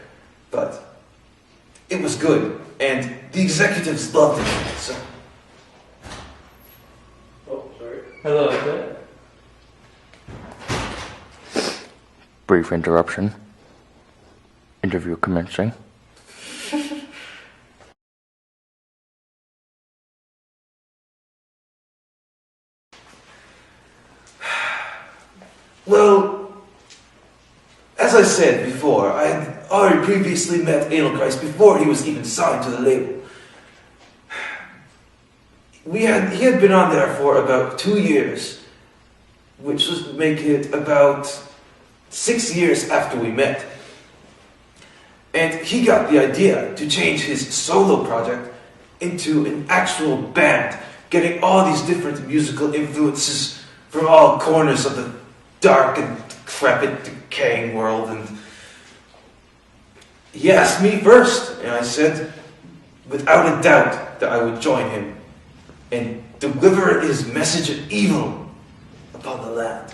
but it was good. And the executives loved it, so. Oh, sorry. Hello, okay. Brief interruption. Interview commencing. Well, as I said before, I had already previously met Anal Christ before he was even signed to the label. He had been on there for about 2 years, which would make it about 6 years after we met. And he got the idea to change his solo project into an actual band, getting all these different musical influences from all corners of the dark and decrepit, decaying world. And he asked me first, and I said, without a doubt, that I would join him and deliver his message of evil upon the land.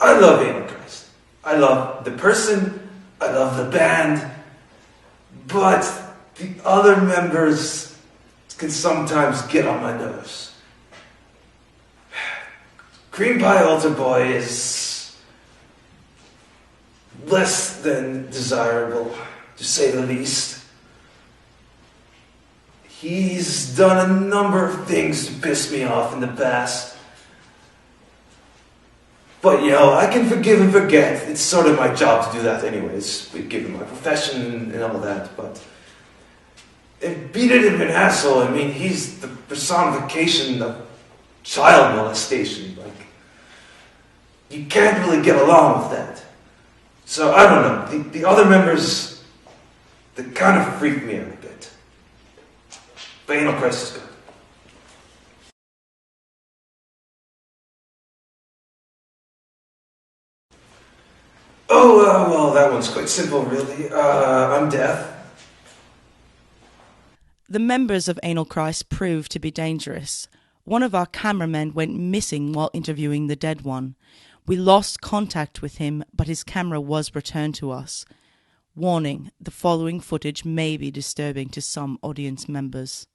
I love Anal Christ. I love the person, I love the band, but the other members can sometimes get on my nerves. Cream Pie Altar Boy is less than desirable, to say the least. He's done a number of things to piss me off in the past. But, I can forgive and forget. It's sort of my job to do that anyways, given my profession and all that. But if beat it in an asshole, he's the personification of child molestation. You can't really get along with that. So, I don't know. The other members, they kind of freak me out a bit. But Anal Christ is good. Oh, well, that one's quite simple, really. I'm deaf. The members of Anal Christ proved to be dangerous. One of our cameramen went missing while interviewing the dead one. We lost contact with him, but his camera was returned to us. Warning, the following footage may be disturbing to some audience members.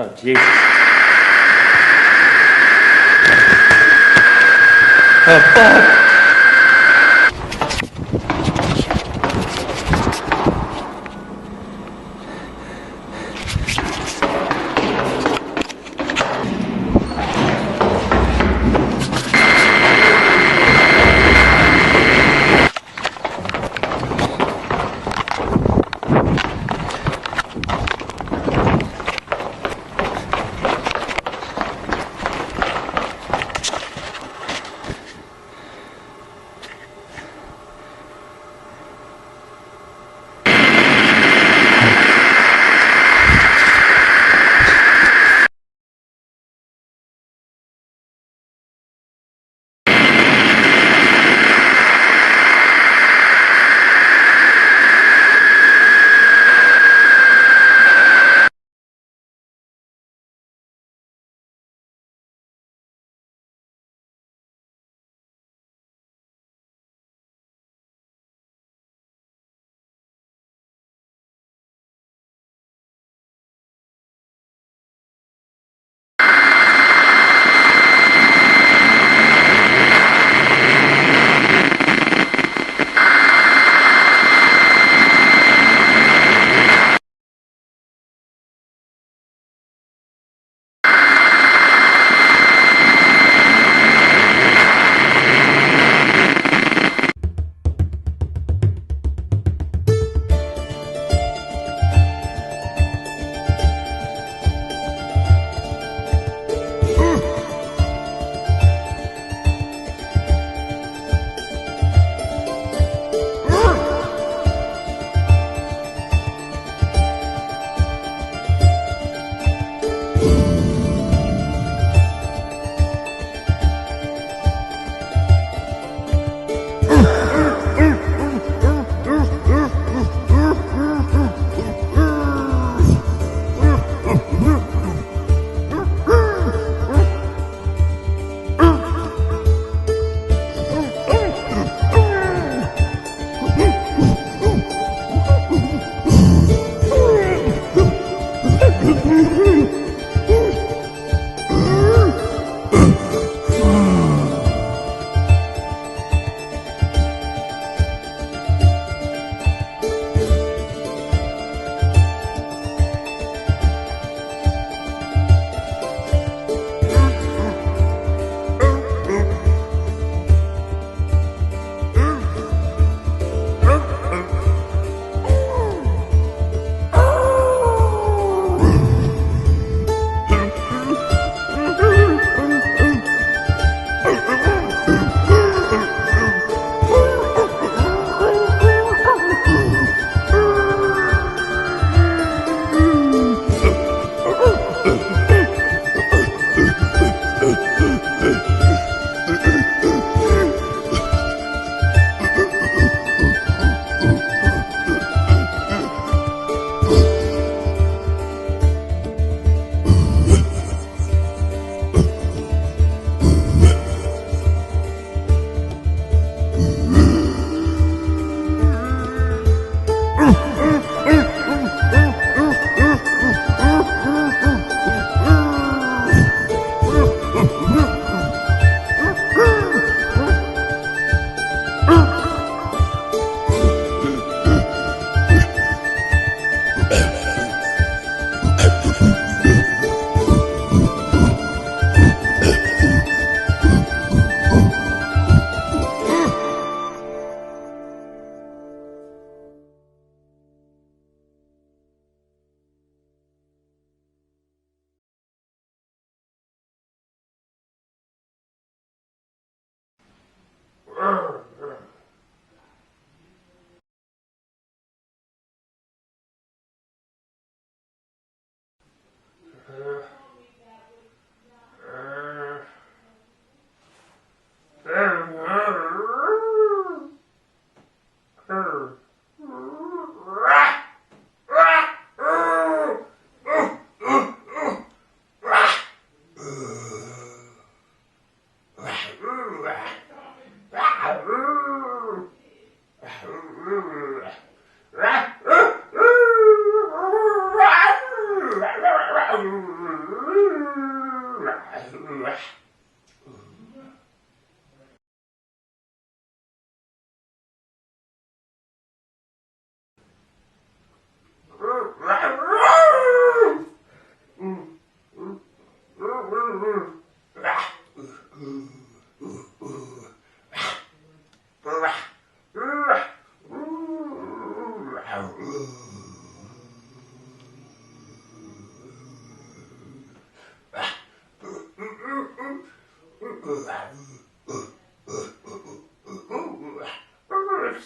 Oh, Jesus. Oh, fuck!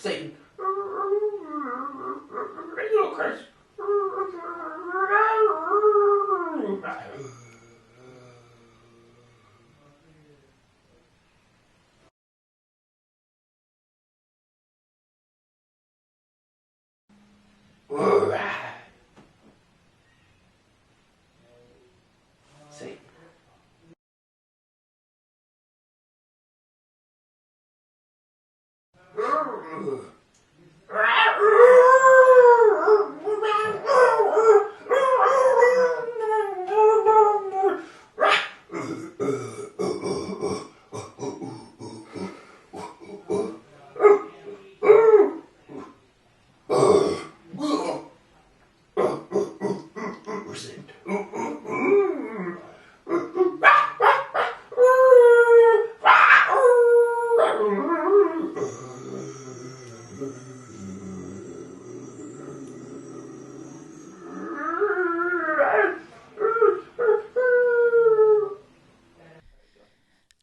Satan. You Chris. Satan.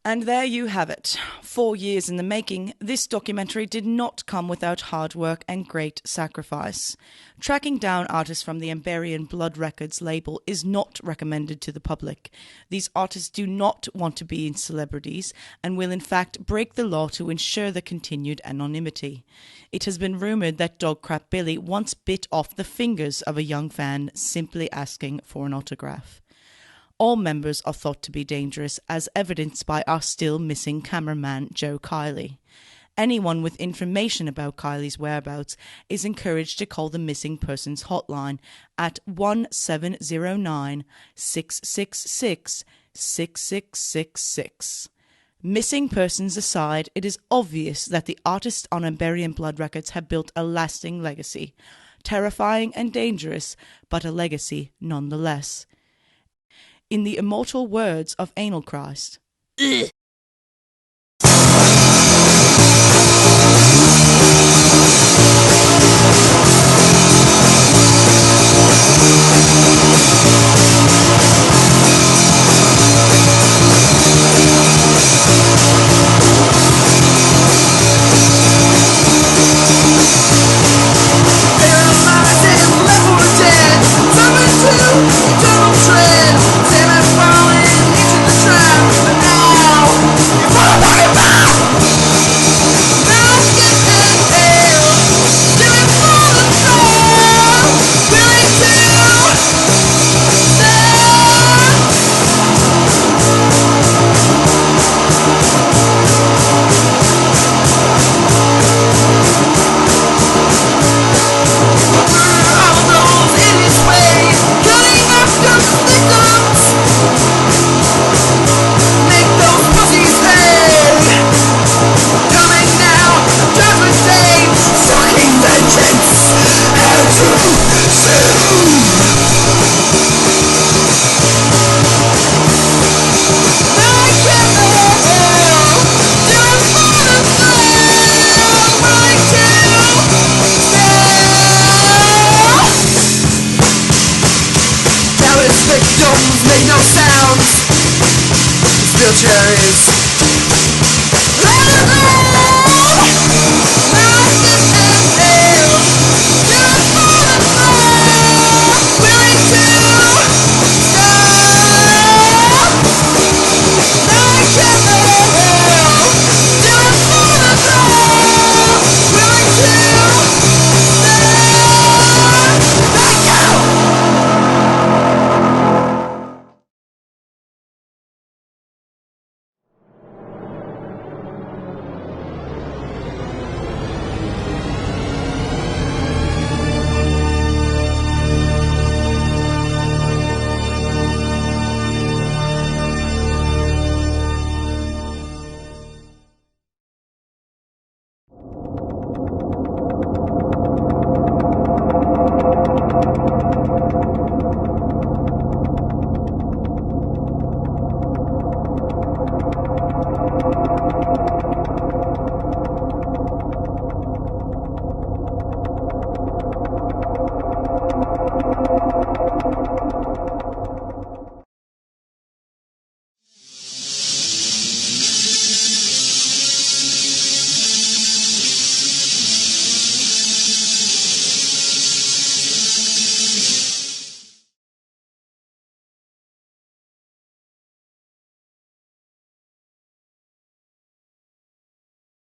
And there you have it. 4 years in the making, this documentary did not come without hard work and great sacrifice. Tracking down artists from the Amberian Blood Records label is not recommended to the public. These artists do not want to be celebrities and will in fact break the law to ensure the continued anonymity. It has been rumoured that Dogcrap Billy once bit off the fingers of a young fan simply asking for an autograph. All members are thought to be dangerous, as evidenced by our still missing cameraman Joe Kiley. Anyone with information about Kiley's whereabouts is encouraged to call the missing persons hotline at 1709 666 6666. Missing persons aside, it is obvious that the artists on Amberian Blood Records have built a lasting legacy. Terrifying and dangerous, but a legacy nonetheless. In the immortal words of Anal Christ, "Ugh.